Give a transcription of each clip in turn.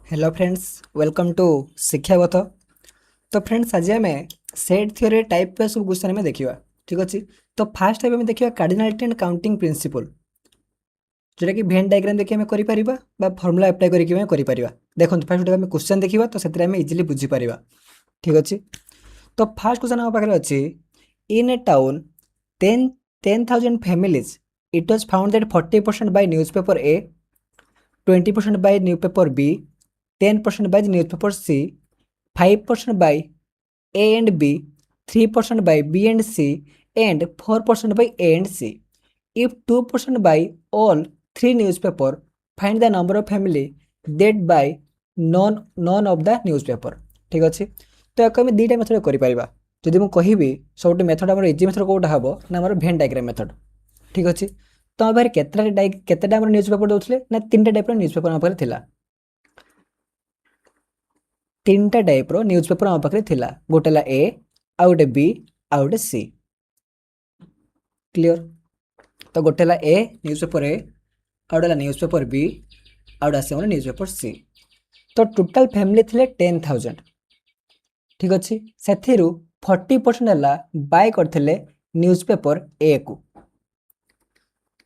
Hello friends, welcome to Shikshapath. तो friends आज आम सेट थ्योरी टाइप सब क्वेश्चन में देखा। ठीक अच्छे। तो फास्ट टाइप में देखा कार्डिनालिटी एंड काउंटिंग प्रिंसिपल, जोटा कि भेन डायग्राम देखिए आम कर फर्मुला अप्लाई करके देखो फास्ट आम क्वेश्चन देखा तो से इजिली बुझीपर। ठीक अच्छे। तो फास्ट क्वेश्चन आम पाखे अच्छी इन ए town 10,000 families it was found that 40% by newspaper A, 20% by newspaper B, 10% by newspaper C, 5% by A and B, 3% by B and C, and 4% by A and C. If 2% by all three newspaper, find the number of family that by none of the newspaper. ठीक अच्छे। तो याक आम दुईटा method कर जदि मुझे कहबी सब मेथड आम इजी मेथड कौटा हम ना आम भेन डायग्राम मेथड। ठीक अच्छे। तो आम पाखे केतेटा न्यूज पेपर दौले ना 3टा टाइप न्यूज पेपर आम पाखे थिला। 3टा टाइप न्यूज पेपर आम पाखे थिला। गोटे ला ए, आउ गोटे बी, आउ गोटे सी। क्लियर। तो गोटे ला ए न्यूज पेपर ए, आउ गोटे न्यूज पेपर बी, आउ गोटे आसे न्यूज पेपर सी। तो टोटाल फैमिली थिले 10,000। ठीक अच्छे। से 40% है बाय करथिले न्यूज पेपर ए को।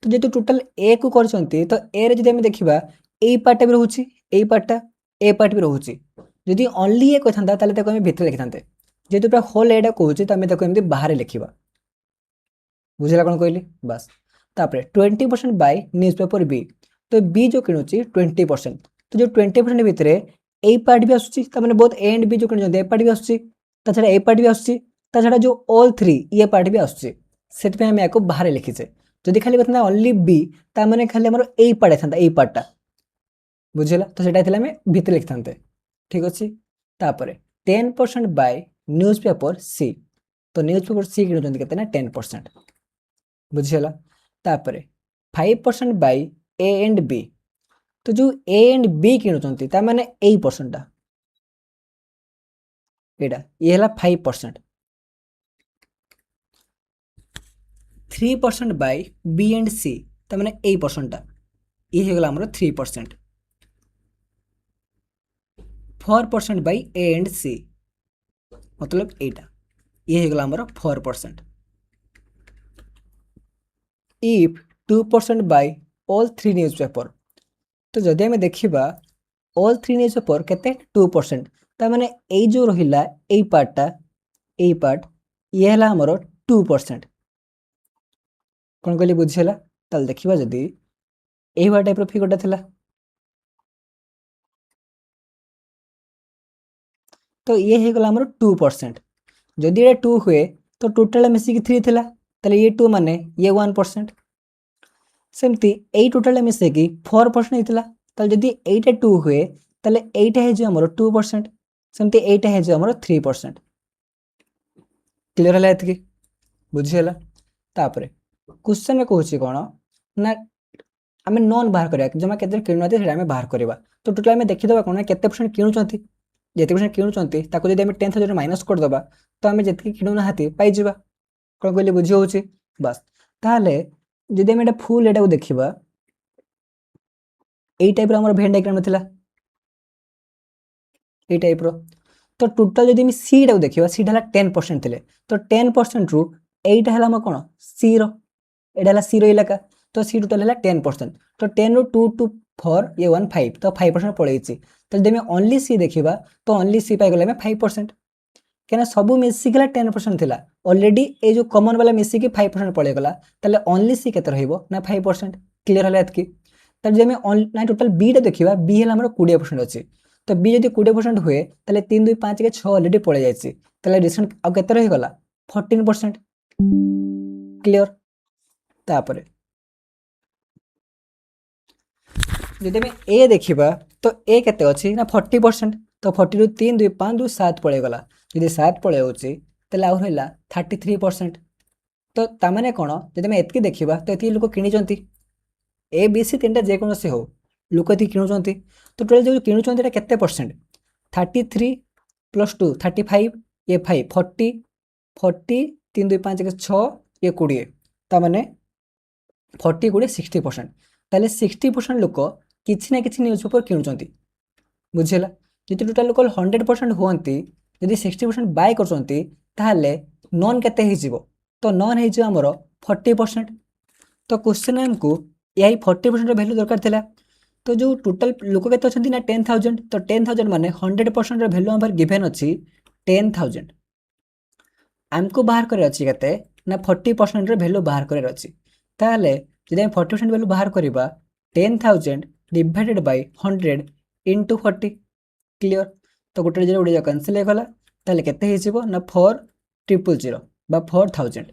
तो जेतु टोटाल ए को करछंती तो ए रे जदि हम देखिबा ए पार्ट भी रहउची, ए पार्टटा ए पार्ट भी रहउची। जदि ओनली ए कहथांता ताले ताको हम भितर लिखथांते। जेतु पूरा होल एडा कहउची त हम ताको एमदी बाहर लिखिबा। बुझला कोन कहली बस। तापरे 20% बाय न्यूज़पेपर बी। तो बी जो किणुची 20%। तो जो 20% भितरे ए पार्ट भी आसुची, त माने बोथ ए एंड बी जो किणुचंती ए पार्ट भी आसुची, ता छडा ए पार्ट भी आसुची, ता छडा जो ऑल 3 ए पार्ट भी आसुची। सेट पे हम याको बाहर लिखिचे। जदि खाली कहथांता ओनली बी ता माने खाली हमर ए पार्ट थांता, ए पार्टटा। बुझला। तो सेटा थिला हमें भितर लिखथांते। ठीक अछि। तापरे 10% बाय न्यूज़पेपर सी। तो न्यूज़पेपर सी किणुचंती केते ना 10%। बुझीगला। तापरे 5% बाय ए एंड बी। तो जो ए एंड बी किणुचंती ता माने 8% टा एटा ये हला 5%। 3% बाय बी एंड सी ता माने 8% टा ये हेगला हमरो 3%। 4% बाय ए एंड सी मतलब एटा ये हेगला हमरो 4%। If 2% by all 3 newspaper. तो जदि आम देखा ऑल 3 न्यूज पेपर केते 2%। ता माने ए जो रहिला ए पार्टटा ए पार्ट ये हला हमरो 2%। कोन कहली बुझिला। ताल देखिबा जदि एही बा टाइप रो फिगरटा थिला तो ये हे गला हमरो 2%। जदि ये 2 हुए तो टोटल मिसी कि 3 थिला, ताले ये 2 माने ये 1%। सेमती ए टोटल मिसे कि 4% हितला, ताले जदि एटा 2 हुए ताले एटा हे जो हमरो 2%। सेमती एटा हे जो हमरो 3%। क्लियर हला एतकी बुझिला। तापरे क्वेश्चन में कहूची कोन ना आमे नॉन बाहर करिया जमा केते किणुते सेटा आमे बाहर करबा। तो टोटल आमे देखि दबा कोन केते परसेंट किणुचंती। जेते परसेंट किणुचंती ताको जदि आमे 10,000 माइनस कर दबा तो आमे जेतकी किणु ना हाती पाई जिबा। कोन कहली बुझी होची बस। ताले जदि आमे एटा फुल एटा को देखिबा एई टाइप रो हमर भेन डायग्राम थिला एई टाइप रो। तो टोटल जदि आमे सी एटा को देखिबा सी हला 10% थिले। तो 10% रु एटा हला हम कोन सी रो एटा हला सी रो इलाका। तो सी टोटल हला 10%। तो 10 रो 2 टू 4 ये 1 5 तो 5% पळेछि। तो जदि आमे ओनली सी देखिबा तो ओनली सी पाई गले में 5%। केना सब मिसी गला 10% थिला ऑलरेडी ए जो कॉमन वाला मिसी की 5% पळे गला तले ओनली सी केते रहइबो ना 5%। क्लियर हला एतकी। तब जे में ना टोटल बी रे देखिबा बी हला हमर 20% अछि। तो बी जदि 20% हुए तले 3 2 5 के 6 ऑलरेडी पळे जायछि। तले रिसेंट आ केते रहि गला 14%। क्लियर। तापरे जदि में ए देखिबा तो ए केते अछि ना 40%। तो 40 रु 3 2 5 2 7 पळे गला। जदि 7 पळे होछि तले आउ रहला 33%। तो तामाने कोन जदि में एतकी देखिबा तो एतकी लोक किनिचंती ए बी सी तीनटा जे कोन से हो लोक एतकी किनुचंती। तो टोटल जो किनुचंती एटा केते परसेंट 33 प्लस 2 35 ये 5 40 40 3 2 5 के 6 ये 20 तामाने 40 20 60%। ताले 60% लोक किछि ना किछि न्यूज़ पेपर किनुचंती। बुझेगा जदि टोटाल लोक 100% हुअन्ति जदि 60% बाय करछन्ति ताहले नॉन केते हिजिवो तो नॉन हिजिवो हमर 40%। तो क्वेश्चन हमको यही 40% वैल्यू दरकार थिला। तो जो टोटल लोक केते अछन्ति ना 10,000 तो 10,000 माने 100% वैल्यू हमर गिवन अछि 10,000 आमको बाहर करे अछि केते ना 40% वैल्यू बाहर करे अछि। ताहले जदि हम 40% वैल्यू बाहर करिबा 10,000 डिवाइडेड बाय 100 इनटू 40 क्लियर। तो गोटे जरे गोटे कैंसिल हो गला ताहले केते हिजिवो ना 4,000 बा 4,000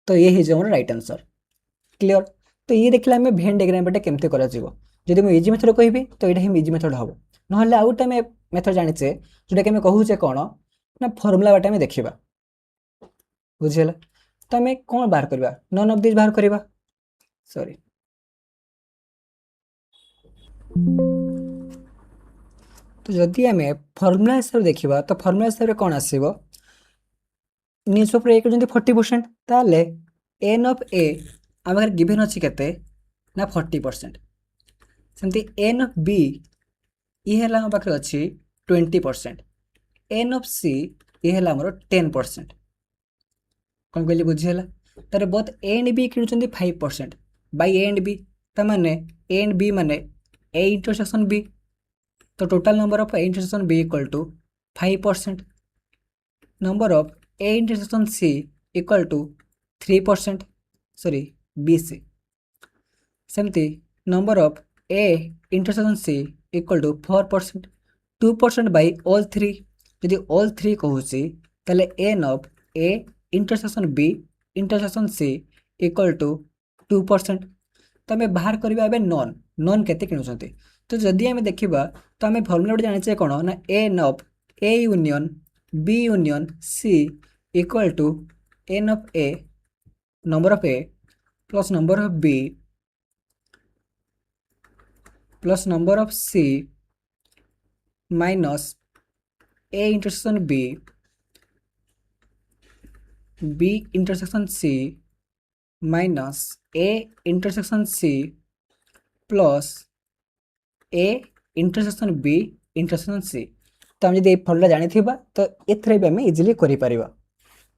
तो ये हिज हमर राइट आंसर क्लियर। तो ये देखला हमें भेन डायग्राम बेटा केमते करा जीवो जदि मैं इजी मेथड कहबी तो एटा हम इजी मेथड हबो नहले आउट टाइम मेथड जानिछे जोटा कि हम कहू जे कोन ना फार्मूला बाटा में देखिबा बुझियला। तो हमें कौन बाहर करबा नन ऑफ दिस बाहर करबा सॉरी तो जदि हमें फार्मूला हिसाब देखिबा तो फार्मूला हिसाब रे कोन आसीबो न्यूज़पेपर ए करजंती 40% ताले एन ऑफ ए आमर गिवन अछि केते ना 40% सेमती एन ऑफ बी ये हला हम पाखरे अछि 20% एन ऑफ सी ये हला हमर 10% कौन कहली बुझियला। तारे बोथ ए एंड बी किनुचंती 5% बाय ए एंड बी ता माने ए एंड बी माने ए इंटरसेक्शन बी तो total number of A intersection B equal to 5% number of A intersection C equal to 3% sorry B C सेमती number of A intersection C equal to 4% 2% by all three यदि all three कहूची ताले N of A intersection B intersection C equal to 2% तो आम बाहर करवा a non non केते किणुचंती तो जदि आम देखा तो आम फर्मूला गोटे जाने कौन ना n of A union B union C equal to n of A number of A plus number of B plus number of C minus A intersection B intersection C minus A intersection C plus A intersection B intersection C तो हम जब formula जानी तो एथरे भी आम easily कर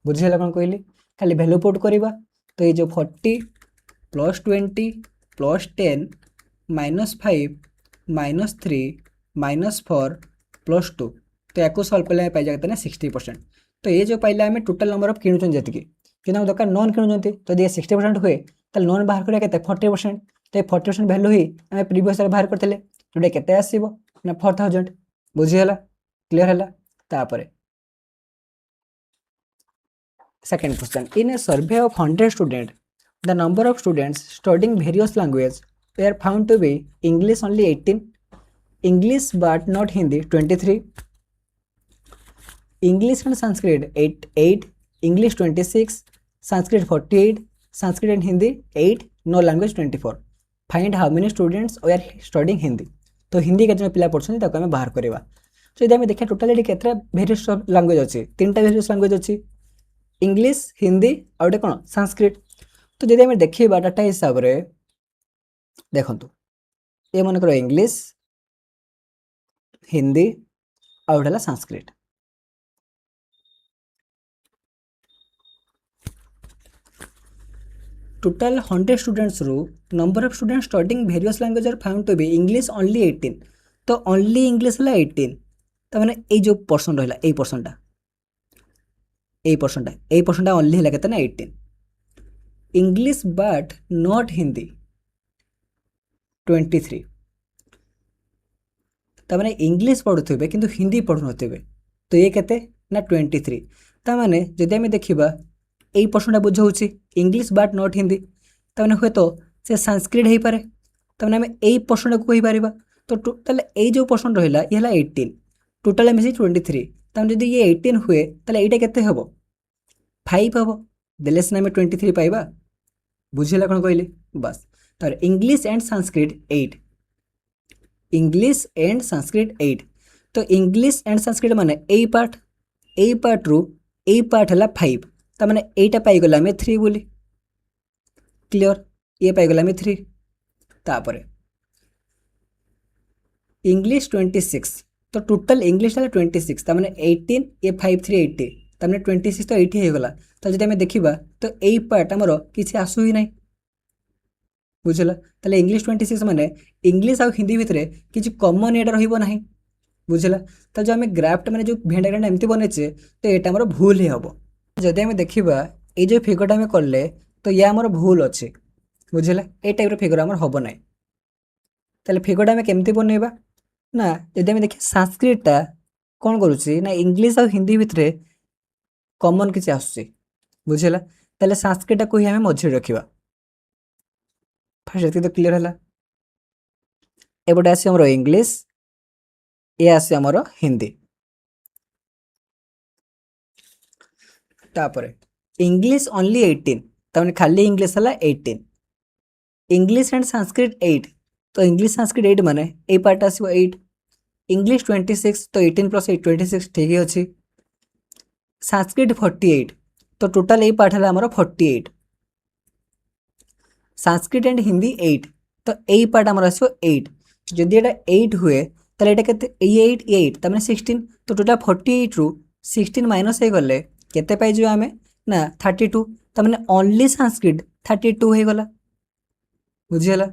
बुझेगा कौन कहली खाली भैल्यू पुट करवा तो ये जो 40 प्लस 20 प्लस 10 -5 -3 -4 प्लस 2 तो या सल्व कले पाई जाते ना 60%। तो ये जो पाइले आम टोटाल नंबर ऑफ किणुचन जी कि दरकार नॉन किणुचंती तो ये 60% हुए तो नॉन बाहर करा के 40% तो 40% वैल्यू ही आम प्रीवियस बाहर करते जोटा केते आसीबो ना 4,000 बुझीगला क्लियर है। तापरे second question in A survey of 100 student the number of students studying various language were found to be English only 18, English but not Hindi 23, English and Sanskrit 8, English 26, Sanskrit 48, Sanskrit and Hindi 8, no language 24. Find how many students were studying Hindi. तो हिंदी के पिला पढ़ुछन ताको हमें बाहर करबा। तो यदि हमें देखा टोटल केतरा वेरियस लैंग्वेज अछि तीनटा वेरियस लैंग्वेज अछि इंग्लिश हिंदी और गोटे कौन संस्कृत। तो यदि हमें देखा डाटा हिसाब से देखु ये मन कर इंग्लिश हिंदी और गोटे संस्कृत टोटल 100 स्टूडेंट्स रू number of students studying various language are found to be English only 18 तो ओनली इंग्लिश है 18 तो मैंने ये जो पर्सन रहा ये पर्सनटा ओनली है कहते ना 18 इंग्लिश बट नॉट हिंदी 23 तो मैंने इंग्लिश पढ़ुवे किंतु हिंदी पढ़ु थे तो ये कहते ना 23 तो मैंने जदि आम देखा यही पर्सनटा बुझाऊँ इंग्लिश बट नॉट हिंदी तो मैंने हे तो से संस्कृत हो पारे तो मैंने यही पर्सनटा को कहीपर तो टोटाल यही जो पर्सन रहा ये 18 टोटाल मिसी 23 तो जब ये 18 हुए तो यहाँ के हम 5 हम देले सीना आम 23 पाइबा बुझेगा कौन कहली बस। तो English and Sanskrit 8 English and Sanskrit 8 तो इंग्लिश एंड संस्कृत माने ए पार्ट रू ए पार्ट है 5 तो मैंने यहीटा पाईगला आम 3 बोली क्लियर ये पाईगला आम 3 तापर इंग्लिश 26 तो टोटल इंग्लिश था 26 तार माने 18 ए 5 3 80 तार माने 26 तो एठी हे गला तो जदि हमें देखिबा तो एई पार्ट हमर किछि आसु ही नै बुझला ताले इंग्लिश 26 माने इंग्लिश और हिंदी भितरे किछि कॉमन एटा रहिबो नाही बुझला तो जो हमें ग्राफ्ट माने जो भेन डायग्राम एमती बनेचे तो एटा हमर भूल ही हबो जदि हमें देखिबा ए जो फिगरटा हमें करले तो या हमर भूल अछि बुझला ए टाइप रो फिगर हमर हबो नै ताले फिगरटा हमें केमती बनेबा ना जदि हमें देखिए संस्कृतटा कौन करुच्ची ना इंग्लिश और हिंदी भितर कॉमन किसी आसुची बुझेला ताले संस्कृतटा को ही हमें मझे रखिबा फास्ट तो क्लियर है एपटे आसी हमर इंग्लिश ये आसी हमर हिंदी तापर इंग्लिश ओनली 18 ताने खाली इंग्लिश हला 18 इंग्लिश एंड संस्कृत 8 तो इंग्लिश संस्कृत 8 माने ए पार्ट आसीबो 8 इंग्लिश 26 तो 18 प्लस 8 26 ठीक ही अच्छी संस्कृत 48 तो टोटल ए पार्ट है आमर 48 संस्कृत एंड हिंदी 8 तो ए पार्ट आमर आसो 8 जदि एटा 8 हुए ताले एटा केते 8 8 त माने 16 तो टोटल 48 रु 16 माइनस हे गले केते पाइ जो हमें ना 32 त माने ओनली संस्कृत 32 हे गला बुझियला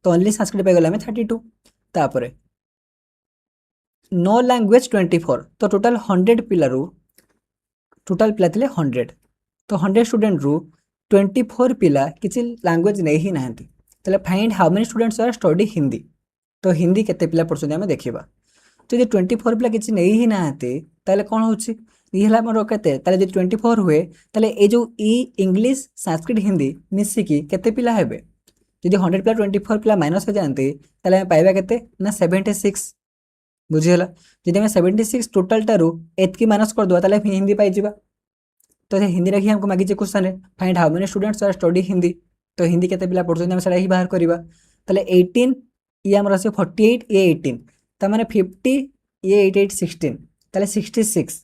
तो ओनली संस्कृत पाइ गला हमें 32 तापरे नो लैंग्वेज 24 तो टोटल 100 पिला रु टोटल पिला थिले 100 तो 100 स्टूडेंट रु 24 पिला किसी लैंग्वेज नहीं ही नाहंती तले find how many students are study Hindi तो हिंदी केते पिला पढछन हमें देखिबा तो जे 24 पिला किसी नहीं ही नाहंती ताले कोन होछि ई हला हमर केते ताले जे 24 हुए ताले ए जो ई इंग्लिश संस्कृत हिंदी मिसी की केते पिला हेबे यदि 100 पिला 24 पिला माइनस हो जानती ताले हमें पाइबा केते ना 76 बुझीगला जदि हमें 76 टोटल टारू एतकी माइनस कर दवा ताले हिंदी पाई जिबा तो हिंदी रखी हमको मागिचे क्वेश्चन है find how many students are study Hindi तो हिंदी केते पिला पढछन हम सेला ही बाहर करबा ताले 18 ये हमर आसे 48 ये 18 त माने 50 ये 88 16 ताले 66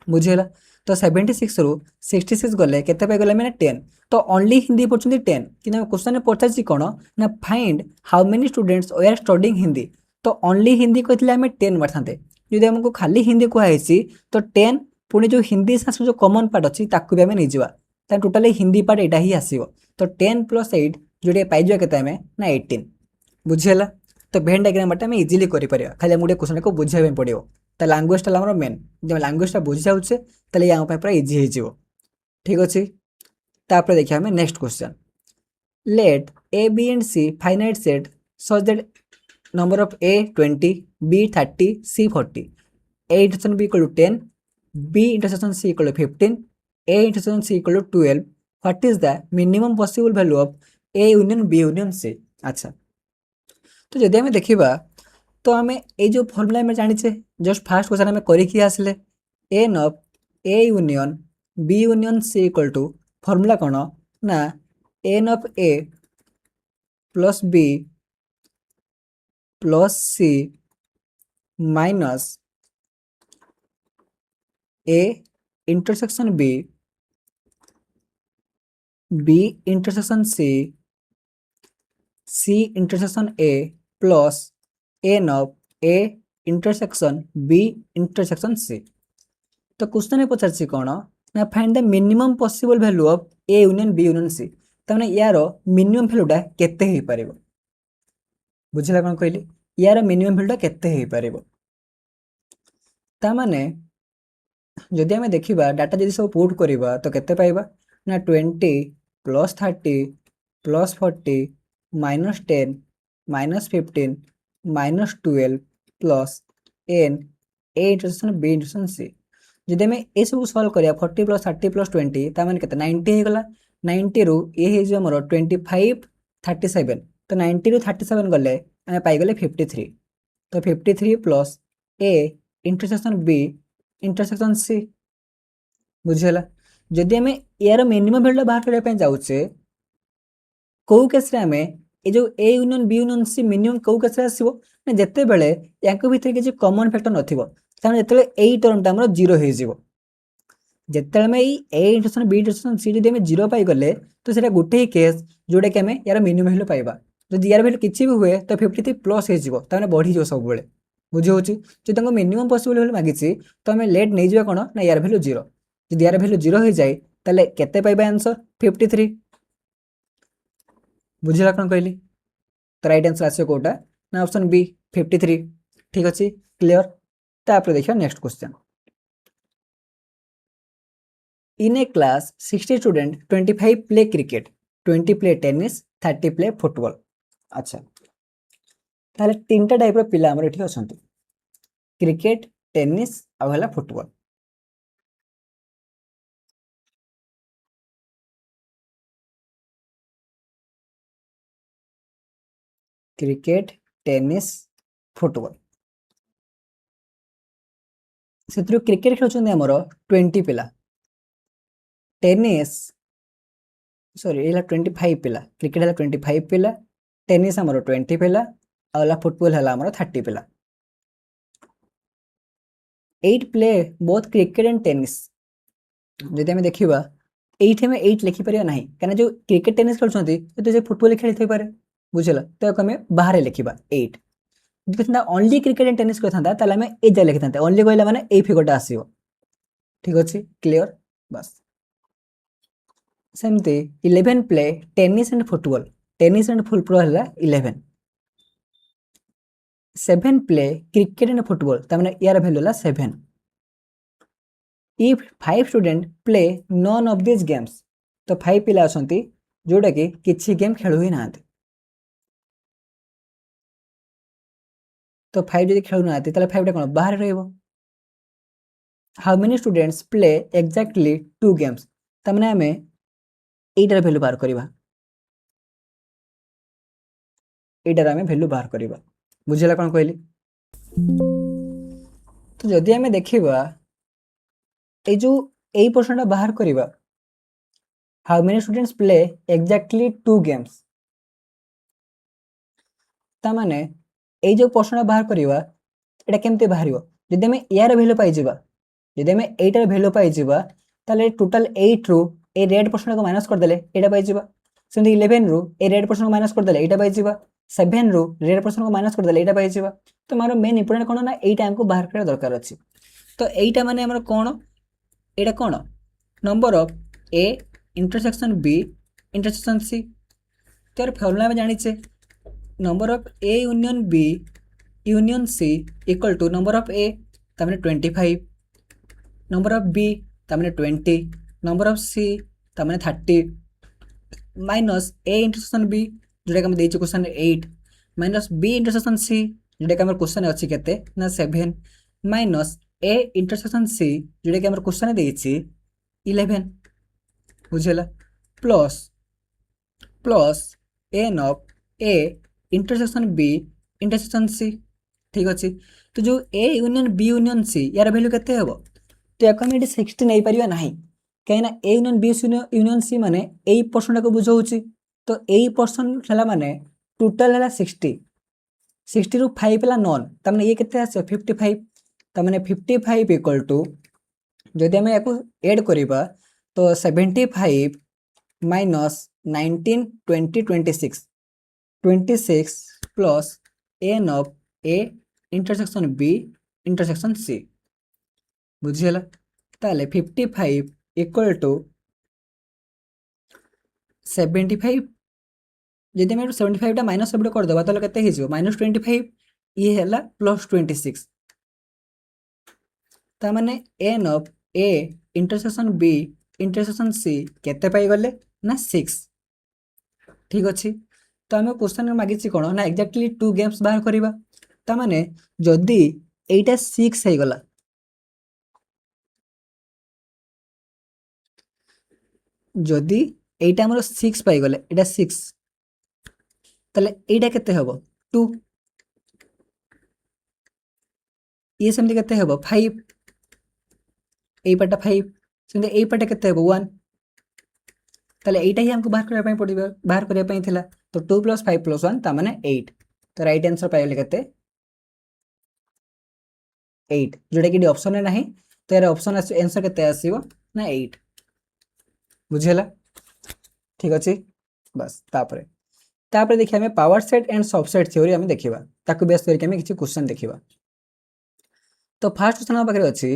बुझीगला तो 76 रु 66 गले केते पे गले माने 10 तो ओनली हिंदी पढछन 10 किना क्वेश्चन पढछाची कोन ना find how many students are studying Hindi तो ओनली हिंदी कहते आम 10 मारते जदि हमको खाली हिंदी कहुई तो 10 पुणी जो हिंदी संस्कृत जो कॉमन पार्ट अच्छी ताकू भी आम नहीं जावा टोटाली हिंदी पार्ट यहाँ ही आसो तो 10 प्लस 8 जो पाइजा के ना 18 बुझीगला तो भेन डायग्राम बाटे आम इजिली कर खाली गोटे क्वेश्चन को बुझाई पड़ो तो लांगुएजटा आम मेन जब लांगुएजटा बुझी जाऊे तो यहाँ पूरा इजी हो ठीक अच्छे तापर देखिए आम next question let A B and C finite set such that number of A 20, B 30, C 40. A intersection B equal to 10, B intersection C equal to 15, A intersection C equal to 12. What is the minimum possible value of A union B union C? अच्छा तो जदि हमें देखिबा तो हमें ए जो formula में जानिछे just fast question हमें करि कि आसले n of A union B union C equal to formula कोन ना n of A plus B plus C minus A intersection B B intersection C C intersection A plus N of A intersection B intersection C तो question में पचार कौन ना find the minimum possible value of A union B union C तमाने यार minimum वैल्यूटा केते हो पारिबो बुझला कौन कहली यार मिनिमम वैल्यूटा केते हो पारिबो तामाने जदि आम देखा डाटा जदि सब पुट करवा तो केते पाइबा ना 20 plus 30 plus 40 minus 10 minus 15 minus 12 plus n A intersection B intersection C जदि आम ये सब सल्व करिया 40 प्लस 30 प्लस 20 तामाने केते 90 हो गला 90 रु ये हे जो हमर 25 37 तो 90 रु 37 गले आम पाइगले 53 तो 53 plus A intersection B intersection C बुझीगला जदि आम यार मिनिमम वैल्यू बाहर करने जाऊे कौ केस आम ये जो A union B union C minimum कौ केस आसो ना जिते बड़े या भितर किसी कॉमन फैक्टर नथिबो जो ए टर्मटा आम जीरो हो जिते आम A intersection B intersection C जब आम जीरो पाई गले तो सेटा गोटे ही केस जोटा कि आम यार मिनिमम वैल्यू पाइबा जदि यार वैल्यू किसी भी हुए तो 53 प्लस हो बढ़ी सब बेले बुझी हो जो मिनिमम पॉसिबल वैल्यू मागिছি तो आम लेट नहीं जावा कौन ना यार वैल्यू 0 जदि यार वैल्यू 0 हो जाए ताले केते पाइबा आंसर 53 बुझिला कौन कहली तो राइट आंसर आसे कोटा ना ऑप्शन बी 53 ठीक अच्छे क्लियर तापर देखिए next question in A class 60 student 25 play cricket 20 play tennis 30 play football अच्छा ताले तीनटा टाइप रो पिला हमर एठी अछंती क्रिकेट टेनिस आ हला फुटबॉल क्रिकेट टेनिस फुटबॉल से क्रिकेट खेलुछंती हमर 20 पिला टेनिस सॉरी एला 25 पिला क्रिकेट हला 25 पिला टेनिस हमर 20 पिला आ हला फुटबॉल हला हमर 30 पिला 8 play both cricket and tennis जदि आम देखा ये में 8 लिखिपर ना कहीं जो क्रिकेट टेनिस खेलुछंती तो जे फुटबॉल खेली थई पारे बुझला तो आम बाहर लिखा 8 ओनली क्रिकेट एंड टेनिस कहता ताले आम ए जा लिखि था ओनली कहला माने ए फिगरटा आसीबो ठीक अछि क्लियर बस सेमती 11 प्ले टेनिस एंड फुटबॉल हला 11 7 प्ले क्रिकेट एंड फुटबॉल तार यार वैल्यू हला 7 if 5 student play none of this games तो 5 पिला अछंती जोटा कि किछि गेम खेलु ही नांती तो 5 जदि खेलु नांती ताले 5 टा कोन बाहर रहइबो how many students play exactly 2 games तमने हमें एटार वैल्यू बाहर करबा एटार हमें वैल्यू बाहर करबा बुझिला कोन कहली तो जदि हमें देखिबा ए जो ए पर्सन बाहर करबा how many students play exactly 2 games ता माने ए जो पर्सन बाहर करबा एटा केमते बाहरिबो जदि हमें यार वैल्यू पाई जिबा जदि हमें एटार वैल्यू पाई जिबा ताले टोटल 8 रो ए रेड पर्सन को माइनस कर देले एटा पाई जिबा सेमती 11 रो ए रेड पर्सन को माइनस कर देले एटा पाई जिबा 7 रो रेड पर्सन को माइनस कर देले एटा पाई जिबा तो मारो मेन इंपोर्टेंट कोन ना एटा हमको बाहर करे दरकार अछि तो एटा माने हमर कोन एटा कोन number of A intersection B intersection C तो यार फॉर्मूला में जानि छे number of A union B union C equal to number of A तामने 25 नंबर ऑफ बी तामने 20 नंबर ऑफ सी तामने 30 माइनस ए इंटरसेक्शन बी जोटा कि हम देइछ question 8 minus B intersection C जोटा कि हमर क्वेश्चन अछि केते ना 7 माइनस ए इंटरसेक्शन सी जोटा कि हमर क्वेश्चन देइछ 11 बुझला plus plus N of A intersection B intersection C ठीक अच्छे तो जो A union B union C यार वैल्यू केते हेबो तो याको हम 60 नहीं परिबा नाही कहीं A union B union C माने ए पर्सन को बुझाउची तो ए पर्सन हला माने टोटल हला 60 रु 5 हला नॉन त माने ये केते आसे 55 त माने 55 इक्वल टू जदि हम याको ऐड करिबा तो 75 minus 19 20 26 plus N of A intersection B intersection C बुझिला ताले 55 इक्वल टू 75 जदि हम 75 टा माइनस सब कर दबा ताले केते हिजो -25 ये हैला +26 ता माने n of A intersection B intersection C केते पाई गले ना 6 ठीक अछि तो हम क्वेश्चन मागिछि कोन ना एक्जेक्टली 2 गेम्स बाहर करिबा ता माने जदि एटा 6 हे गला जदि एटा हमर 6 पाई गले एटा 6 तले एटा केते हबो 2 ये समझ केते हबो 5 ए पटा 5 सेंते ए पटा केते हबो 1 तले एटा ही हमको बाहर करबा पई पड़िबो बाहर करबा पई थिला तो 2 + 5 + 1 ता माने 8 तो राइट आंसर पाइले केते 8 जोटा कि ऑप्शन है नहीं तो यार ऑप्शन आंसर केते आसीबो ना 8 बुझेला ठीक अछि बस तापरे तापर देखिए हमें power set and subset theory हमें देखिबा ताकू बेस करके हमें किछि क्वेश्चन देखिबा। तो फर्स्ट क्वेश्चन हम पाखरे अछि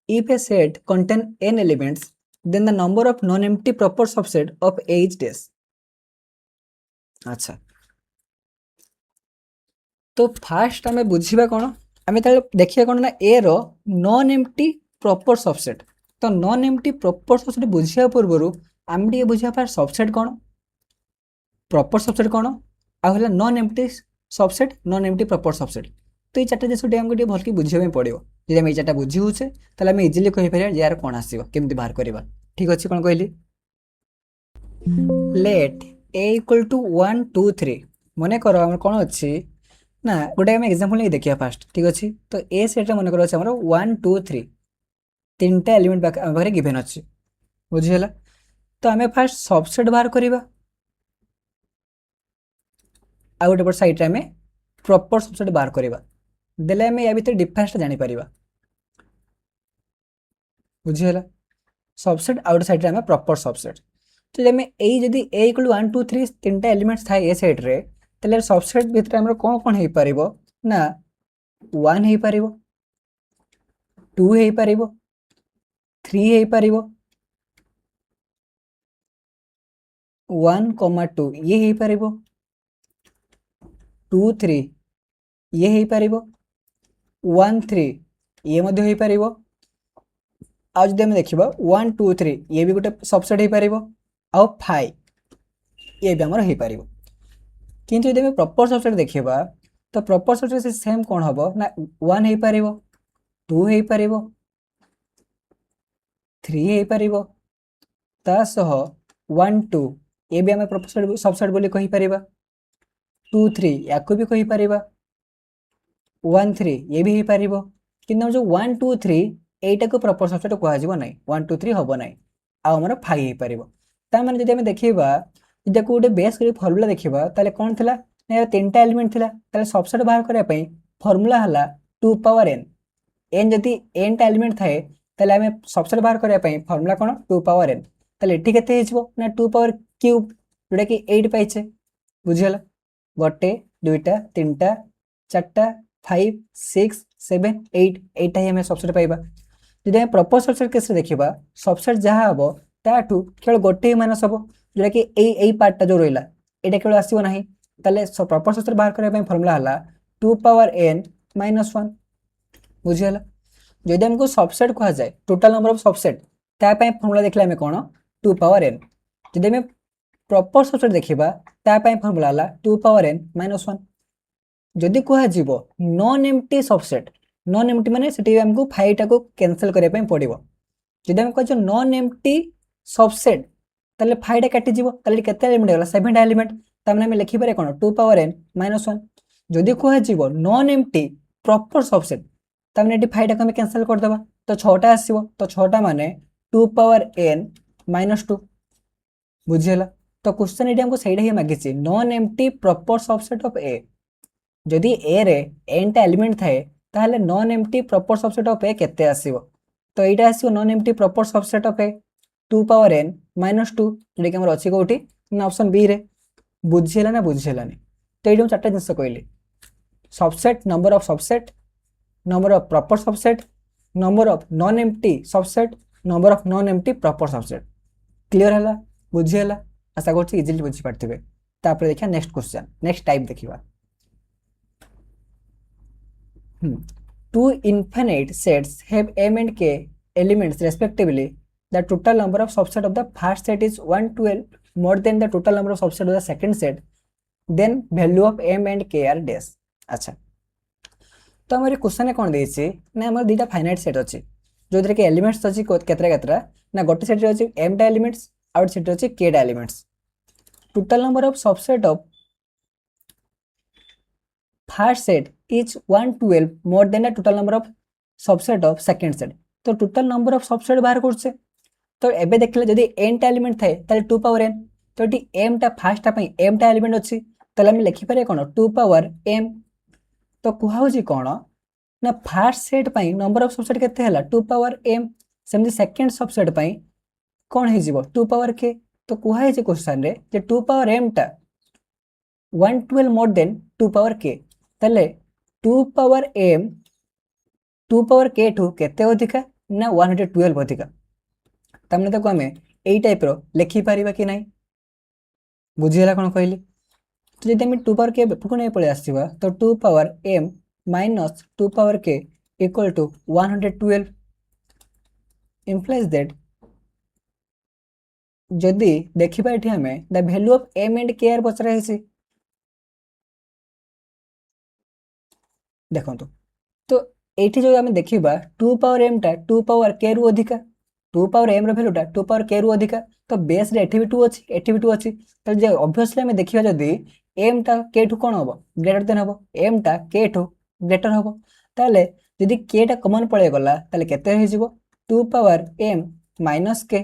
if a set contain n elements then the number of non empty proper subset of a is डेस। अच्छा तो फास्ट आम बुझा कौन आम देखिए कौन ना ए रो नॉन एम्प्टी प्रॉपर सबसेट। तो नॉन एम्प्टी प्रॉपर सबसेट बुझा पूर्व आम टे बुझा फास्ट सबसेट कौन प्रॉपर सबसेट कौन आला non empty subset non empty proper subset. तो ये चार्टा जिस आमको भल्कि बुझे पड़ो जब आम चार्टा बुझे तो आम इजिली कहीपर यार कौन आसो केमी बाहर करवा। ठीक अच्छे कौन कहली लेट ए इक्वल टू 1 2 3 मन कर कौन अच्छी ना गोटे आम एग्जांपल नहीं देखिए फास्ट। ठीक अच्छे तो ए सेट मन कर 1 2 3 तीन टा एलिमेंट पाखे गिभेन अच्छे बुझीगला। तो आम फास्ट सबसेट बाहर करवा आ गोटे पट साइड आम प्रॉपर सबसेट बाहर करवा देले आम या भीतर डिफरेंस जापर बुझीगला सबसेट आउट साइड आम प्रॉपर सबसेट। तो जब जदि ए इक्वल 1 2 3 तीन टा एलिमेंट्स थाए ए सेट रे तेल सबसेट भितर आम कौन कौन हो पार ना 1 हो पार 2 हो पार 3 हो पार 1 2 ये हो पार 2 3 ये हो पार 1 3 ये हो पार आज जब देखा 1 2 3 ये भी गोटे सबसेट हो पार आउ 5 ये भी आमर हो पार। किंतु जब प्रॉपर सबसेट देखा तो प्रॉपर सबसेट से सेम कौन हम ना 1 हो पार 2 हो पार 3 हो पार तासह 1 2 ये भी आम प्रॉपर सबसेट बोली कहि परिबा 2 3 याकू भी कहि परिबा 1 3 ये भी हो पार कि जो 1 2 3 एटा को प्रॉपर सबसेट कहजिबो नै 1 2 3 हबो नै आ हमर 5 हो पार। ता माने जदि हम देखिबा जदि गोटे बेस करी फार्मूला देखिबा ताले कोन थिला ना तीनटा एलिमेंट थिला ताले सबसेट बाहर करया पई फार्मूला हला 2 पावर n n जदि n टा एलिमेंट थाए ताले हमें सबसेट बाहर करया पई फार्मूला कोन 2 पावर n ताले एठी केते हिजबो ना 2 पावर क्यूब जोटा कि 8 पाइछे बुझियला गोटे दुईटा तीनटा चारटा 5 6 7 8 एटा ही हमें सबसेट पाइबा। जदि हम प्रॉपर सबसेट केस देखिबा सबसेट जहाँ हबो ताठू केवल गोटे माइनस हबो जोटा कि एई पार्टटा जो रहिला एटा केवल आसीबो नाही ताले प्रॉपर सबसेट बाहर करया पई फार्मूला हला 2 पावर n माइनस 1 बुझियला। जदि हमको सबसेट कहा जाए टोटल नंबर ऑफ सबसेट ता पई फार्मूला देखले हमें कोन 2 पावर n जदि हमें प्रॉपर सबसेट देखिबा ता पई फार्मूला हला 2 पावर n माइनस 1 जदि कहा जीवो non empty subset non empty माने सेठी हमको 5 टा को कैंसिल करया पई पड़िबो जदि हम कहजो नॉन एम्प्टी सबसेट ताले 5 टा काटि जीवो ताले केते एलिमेंट गला 7 टा एलिमेंट ता माने हम लिखि पारे कोन 2 पावर n माइनस 1 जदि कहा जीवो नॉन एम्प्टी प्रॉपर सबसेट ता माने एटी 5 टा को हम कैंसिल कर देबा तो 6 टा आसीबो तो 6 टा माने 2 पावर n माइनस 2 बुझियला। तो क्वेश्चन एटी हमको सहीटा ही मागिछि non empty proper subset of a जदि ए रे n टा एलिमेंट थाए ताहले non empty proper subset of A केते आसीबो तो एटा आसीबो non empty proper subset of A 2 power n minus 2 जेडी कि हमर अछि कोठी ना ऑप्शन बी रे बुझियला ना बुझियलानी। तो एटी हम चारटा जिंस कहली subset number of proper subset number of non empty subset number of non empty proper subset clear हला बुझियला आशा करछि इजीली बुझि पारथिबे। तापर देखिया नेक्स्ट क्वेश्चन नेक्स्ट टाइप देखिबा two infinite sets have m and k elements respectively. The total number of subset of the first set is 112 more than the total number of subset of the second set. Then value of m and k are dash. अच्छा तो हमारे question कौन देछि ना हमर दुटा finite set अछि जो कि एलिमेंट्स अछि केतरा केतरा ना गोटे सेट रे अछि m टा एलिमेंट्स आउट सेट रे अछि k टा elements total number of subset of first set is 112 more than the total number of subset of second set. तो टोटल नंबर ऑफ सबसेट बाहर करछे तो एबे देखले जदी n टा एलिमेंट थाए ताले 2 पावर n तो एटी m टा फर्स्ट टा पई m टा एलिमेंट अछि ताले हम लिखि पारे कोन 2 पावर m तो कुहा होजी कोन ना फर्स्ट सेट पई नंबर ऑफ सबसेट केते हला 2 पावर m सेमदी सेकंड सबसेट पई कोन हे जीवो 2 पावर k तो कुहा हे जे क्वेश्चन रे जे 2 पावर m टा 112 मोर देन 2 पावर k ताले 2 पावर m 2 पावर k ठू केते अधिका ना 112 अधिका तामने ताको हमें एई टाइप रो लिखि परिबा कि नाही बुझिला कोन कहली तो जदि हमें 2 पावर k को नहीं पळे आसीबा तो 2 power m minus 2 power k equal to 112 implies that जदि देखिबा एठी हमें the value of m and k are पचरा हेसी देखंतु तो एठी जो हमें देखिबा 2 पावर m टा 2 पावर k रु अधिका 2 पावर m रो वैल्यू टा 2 पावर k रु अधिका तो बेस रे एठी भी 2 अछि एठी भी 2 अछि तो जे ऑब्वियसली हमें देखिबा जदि m टा k ठू कोन होबो ग्रेटर देन होबो m टा k ठू ग्रेटर होबो ताले जदि k टा कॉमन पळे गला ताले केते हे जिवो 2 पावर m माइनस k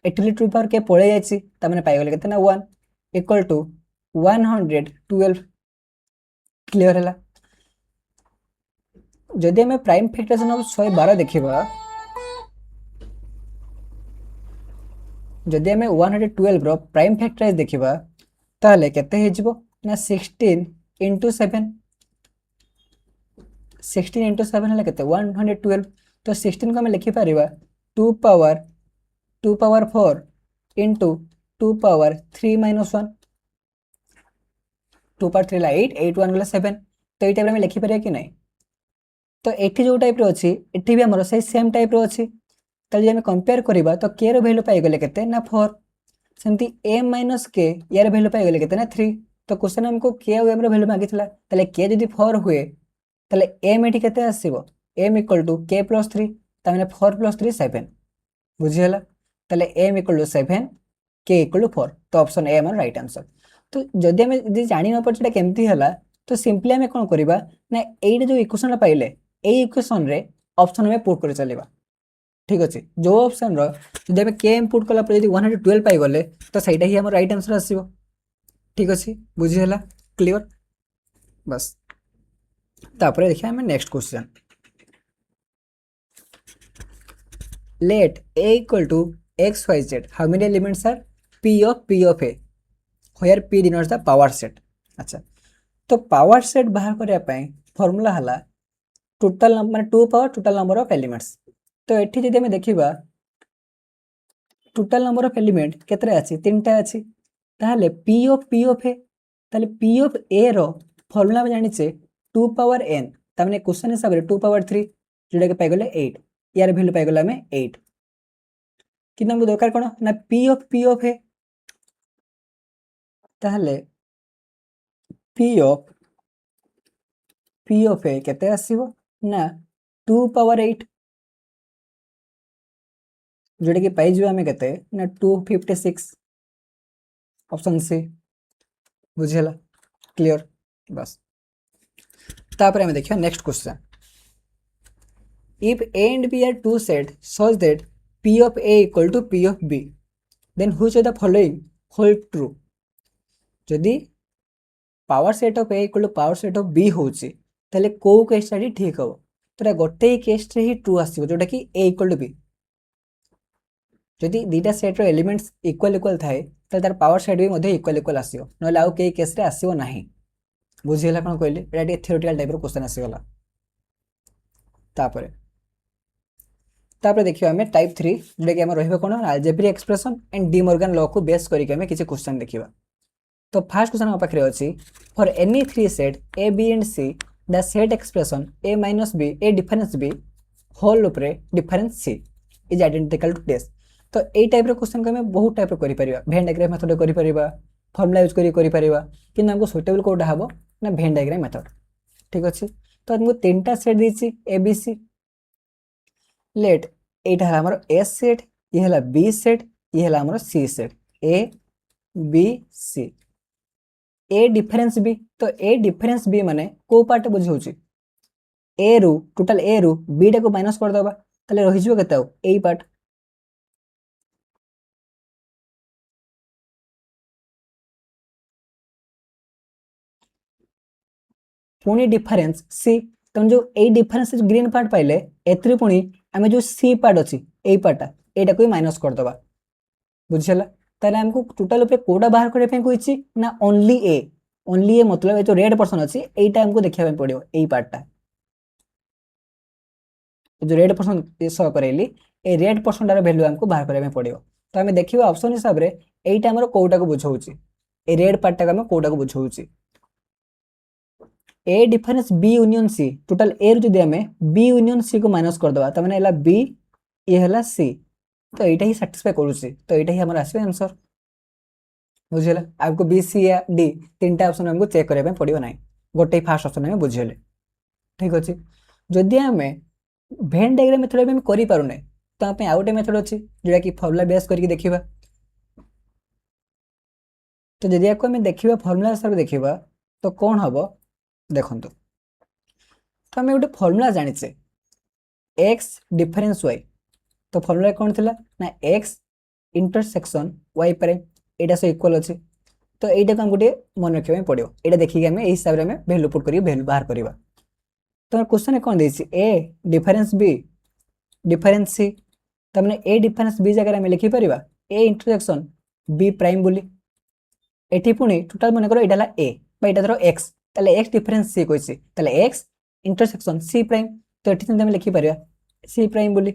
एटली 2 पावर k पळे जायछि त माने पाइ गेले केते ना 1 इक्वल टू 112 क्लियर हैला जदि हमें प्राइम फैक्टराइजेशन ऑफ 112 देखिबा जदि हमें 112 रो प्राइम फैक्टराइज देखिबा ताले केते हे जिवो ना 16 into 7 16 into 7 हले केते 112 तो 16 को हमें लिखि परिबा 2 power 4 into 2 power 3 minus 1 2 power 3 ला 8 8 1 गला 7 तो एई टाइप रे हमें लिखि परिया कि नै तो एठी जो टाइप रो अछि एठी भी हमरो से सेम टाइप रो अछि तले हमें कंपेयर करिबा तो k रो वैल्यू पाइ गेले केते ना 4 सेमती m minus k यार वैल्यू पाइ गेले केते ना 3 तो क्वेश्चन हमको k और m रो वैल्यू मागितला तले k जदि 4 हुए तले m एठी केते आसीबो m equal to k plus 3 त माने 4 plus 3 7 बुझियला तले m equal to 7 k equal to 4 तो ऑप्शन ए हमर राइट आंसर तो जदि हमें जदि जानि न पड़छटा केमती हला तो सिंपली हमें कोन करिबा ना एई जो इक्वेशन पाइले एई इक्वेशन रे ऑप्शन में पुट कर चलेबा ठीक अछि जो ऑप्शन रो जदि हमें k इनपुट कला पर जदि 112 पाइ गले तो सेटा ही हमर राइट आंसर आसीबो ठीक अछि बुझियला क्लियर बस तापर देखिए हमें next question let a equal to x y z how many elements are p of a where p denotes the power set अच्छा तो पावर सेट बाहर करिया पई फार्मूला हला total number 2 power total number of elements तो एठी जदि हमें देखिबा टोटल नंबर ऑफ एलिमेंट केतरा अछि तीनटा अछि ताले p of a ताले p of a रो फार्मूला में जानि छे 2 पावर n त माने क्वेश्चन हिसाब रे 2 पावर 3 जोडा के पाइ गेले 8 यार वैल्यू पाइ गेला हमें 8 कि हमको दरकार कोन ना p of a ताले p of a केते आसीबो ना 2 पावर 8 जोडा के पाइ जियो हमें केते ना 256 ऑप्शन सी बुझियला क्लियर बस तापर हमें देखियो next question if a and b are two sets such that p of a equal to p of b then which of the following hold true जदि power set of a equal to power set of b होची तले को case study ठीक हो तोरा गोटे ही case रे ही true आसीबो जोटा कि a इक्वल टू b जदि दीटा सेट रो एलिमेंट्स इक्वल थाए तले तार पावर सेट भी मध्ये इक्वल आसीबो नले आउ के केस रे आसीबो नाही बुझियला कोन कहले एटा टे थ्योरेटिकल टाइप रो क्वेश्चन आसीगला तापर देखियो हमें टाइप 3 जेटा कि हम रहबे कोन algebraic expression and De Morgan law को बेस करी के हमें किछि क्वेश्चन देखिबा तो फर्स्ट क्वेश्चन हम पाखरे अछि for any three set a b and c the set expression a minus b a difference b whole ऊपर difference c is identical to this तो ए टाइप रो क्वेश्चन को हमें बहुत टाइप रो करि परिबा वेन डायग्राम मेथड करि परिबा formula use करि परिबा कि हमको सुटेबल कोडा हबो ना वेन डायग्राम मेथड ठीक अछि तो हमको तीनटा सेट दिछि a b c लेट एटा हला हमर a सेट ये हला b सेट ये हला हमर c set a b c a difference b तो a डिफरेंस b माने को पार्ट बुझौची a रु टोटल a रु b टा को माइनस कर दबा तले रहि जिवो केते a पार्ट पुनी डिफरेंस c तुम जो a डिफरेंस ग्रीन पार्ट पाइले एत्री पुनी हमें जो c पार्ट अछि ए पार्ट एटा को माइनस कर दबा बुझियला ताले हमको टोटल ऊपर कोडा बाहर करबे पे कोइची ना ओनली ए मतलब ए जो रेड पर्सन अछि एटा हमको देखिया पे पड़ियो एई पार्टटा जो रेड पर्सन शो करेली ए रेड पर्सन टार वैल्यू हमको बाहर करबे पड़ियो तो हमें देखिबा ऑप्शन हिसाब रे एटा हमर कोडा को बुझौची ए रेड पार्टटा को हम कोडा को बुझौची A difference B union C total A रो जदि हमें बी यूनियन सी को माइनस कर दबा त माने एला बी ए हला सी तो एटा ही सैटिस्फाई करूची तो एटा ही हमर आसे आंसर बुझिला आपको बी सी या डी तीनटा ऑप्शन हमको चेक करबे पड़ियो नाही गोटे फर्स्ट ऑप्शन में बुझिले ठीक अछि जदि हमें वेन डायग्राम मेथड में करि पारुने तो आपे आउटे मेथड अछि जेडा कि फार्मूला बेस करके देखिबा तो जदि आपको हमें देखिबा फार्मूला सब देखिबा तो कोन हबो देखंतु तो हमें गोटे फार्मूला जानि छे x डिफरेंस y तो फार्मूला कोन थिला ना x इंटरसेक्शन y प्राइम एटा से इक्वल अछि तो एटा को हम गोटे मन रखिबा में पड़ियो एटा देखि के हमें ए हिसाब रे हमें वैल्यू पुट करियो वैल्यू बाहर करबा तो क्वेश्चन कोन देछि a difference b difference c त माने a डिफरेंस b जगह में लिखि परिबा a इंटरसेक्शन b प्राइम बोली एठी पुनी टोटल मन करो एटा ला a बा एटा धरो x ताले x डिफरेंस c कोइछि ताले x इंटरसेक्शन c प्राइम तो एठी हम लिखि परिबा c प्राइम बोली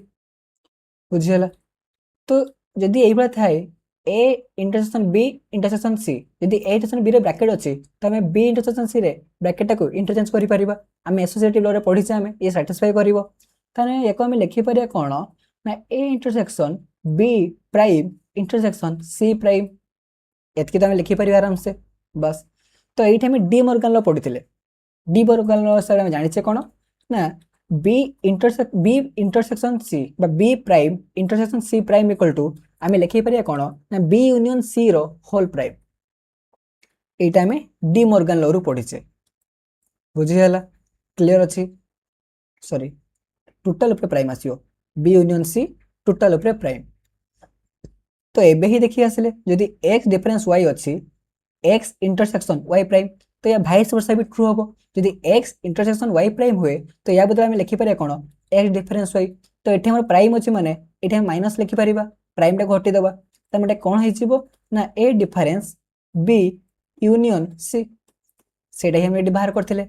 बुझियला तो जदि एई बला थाए a intersection b intersection c जदि a इंटरसेक्शन b रे ब्रैकेट अछि त हमें b इंटरसेक्शन c रे ब्रैकेट को इंटरचेंज करि परिबा हम एसोसिएटिव लॉ रे पढि छै हमें ये सैटिस्फाई करिवो ताने एको हम लिखि परिया कोन ना a intersection b prime intersection c prime एतकी तो हम लिखि परिबा आराम से बस तो एठी हम डी मॉर्गन लॉ पढिथिले डी मॉर्गन लॉ सर हम जानि छै कोन ना b इंटरसेक्शन c बा b prime intersection c prime equal to आमे लिखि परिया कोन ना b यूनियन c रो होल प्राइम एटा में डी मॉर्गन लॉ रु पढि छै बुझि हला क्लियर अछि सॉरी टोटल ऊपर prime आसियो b union c total ऊपर प्राइम तो एबे ही देखि आसले जदि x डिफरेंस y अछि x इंटरसेक्शन y प्राइम तो या भाइस वर्सा भी ट्रू होबो जदि x इंटरसेक्शन y प्राइम हुए तो या बदला में लिखि परिया कोन x डिफरेंस y तो एठी हमर प्राइम अछि माने एठी हम माइनस लिखि परिबा प्राइम टा घटी देबा त मटे कोन होई जिवो ना a difference b union c सेटा ही हम एडी बाहर करथिले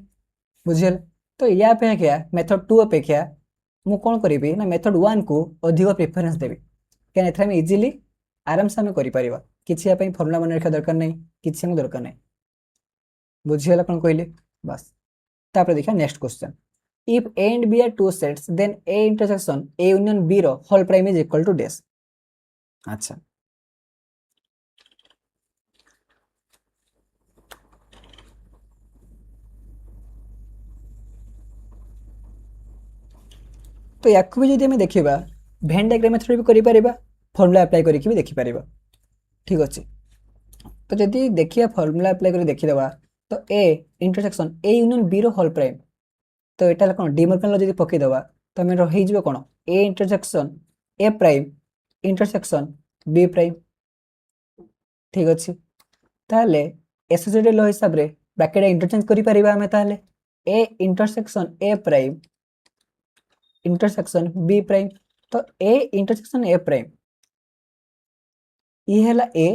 बुझियल तो या पे क्या मेथड 2 अपेक्षा मु कोन करिबी ना मेथड 1 को अधिक प्रेफरेंस देबी केन एथरा में इजीली आराम से हम करि परिबा किछि अपन फार्मूला मन रखा दरकार नै किछि हम दरकार नै बुझियला कोन कहले बस तापर देखा next question if a and b are two sets then a intersection a union b रो whole prime is equal to dash अच्छा तो याकु भी जदि हम देखिबा वेन डायग्राम मेथड भी करि परिबा फार्मूला अप्लाई करि कि भी देखि परिबा ठीक अछि तो जदि देखिया फार्मूला अप्लाई करि देखि देबा तो a intersection a union b रो होल प्राइम तो एटा कोन डी मॉर्गन लॉ जदि पके देबा तो हम रहि जिवो कोन a intersection a prime intersection b prime ठीक अछि ताले एसोसिएटेड लॉ हिसाब रे ब्रैकेट इंटरचेंज करि परिबा हमें ताले a intersection a prime intersection b prime तो a इंटरसेक्शन a प्राइम ये हला a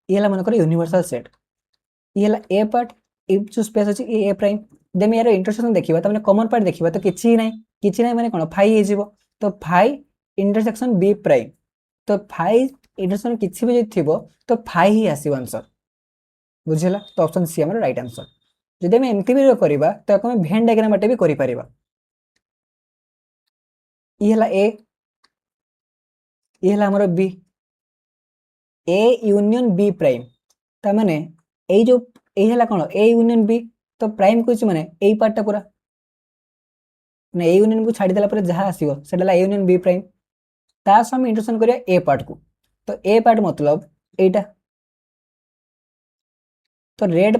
ये हला मन कर यूनिवर्सल सेट ये हला a पार्ट इफ जो स्पेस अछि a प्राइम देम यार इंटरसेक्शन देखिबा त माने कॉमन पार्ट देखिबा तो किछि नै माने कोन फाई हे जिवो तो फाई इंटरसेक्शन b प्राइम तो फाई इंटरसेक्शन किछि भी थिबो तो फाई ही आसीबो आंसर बुझिला तो ऑप्शन सी हमर राइट आंसर जदि हम एमटी भी करबा तो हम वेन डायग्राम माटे भी करि परिबा ये हला a ये हला हमर b a union b prime त माने ए जो ए हला कोन a यूनियन b तो प्राइम कोछि माने ए पार्ट टा पूरा माने a यूनियन को छाडी देला पर जहा आसीबो सेडला a यूनियन b प्राइम ता हम इंटरसेक्शन करिया a पार्ट को तो a पार्ट मतलब एटा तो रेड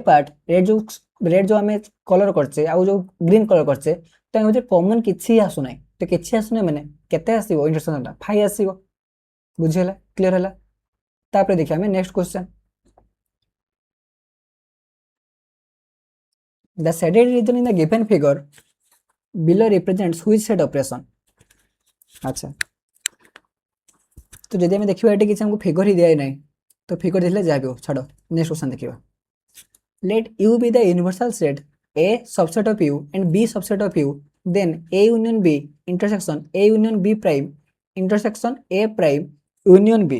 जो हमें कलर करछे आ जो ग्रीन कलर करछे तो हम कॉमन किछि आसु नै तो किछि आसु नै माने केते आसीबो इंटरसेक्शन ता 5 आसीबो बुझियला क्लियर हला तापर देखिया हमें next question the shaded region in the given figure below represents which set operation अच्छा तो जदि हम देखिबा एटे किछ हमको फिगर ही दिया नै तो फिगर देखले जहाँ भी हो छाड़। नेक्स्ट क्वेश्चन देखिए। Let U be the universal set A subset of U and B subset of U, then A union B intersection A union B prime intersection A prime union B.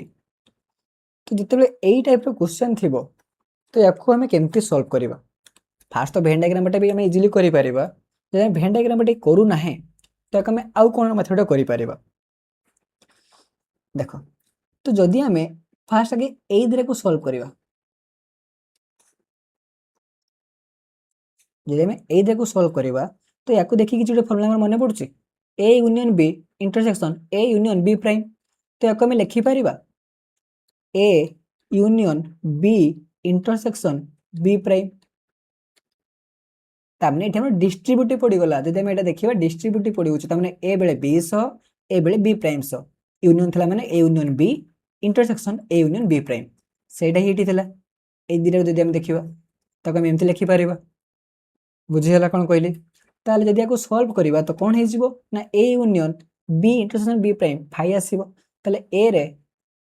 तो जिते यही type question थी तो या आम केमती solve करवा। Fast तो भेन डायग्राम भी आम इजिली कर भेन डायग्राम करूना तो आम आउ कौन मेथड कर देख। तो जदि आम फास्ट आगे यही दिरे को सॉल्व करवा, जब आम यही दिरे को सॉल्व करवा तो या देखिए कि फर्मुला मन पड़ुची A union B intersection A union B prime. तो या आम लिखिपर A union B intersection B prime. तामने एठी हमर डिस्ट्रीब्यूटिव पड़ीगला। जदि हम एटा देखिबा डिस्ट्रीब्यूटिव पड़ीगुची तामने ए बेले बी सह ए बेले बी प्राइम सह यूनियन थिला माने A union B intersection A union B prime सेटा ही एठी थिला। ए दिरे जदि हम देखिबा ताको हम एमति लिखि परिबा। बुझी हला कोन कहली? ताले जदि आको सॉल्व करबा तो कोन हे जिवो ना A union B intersection B prime phi आसीबो। ताले ए रे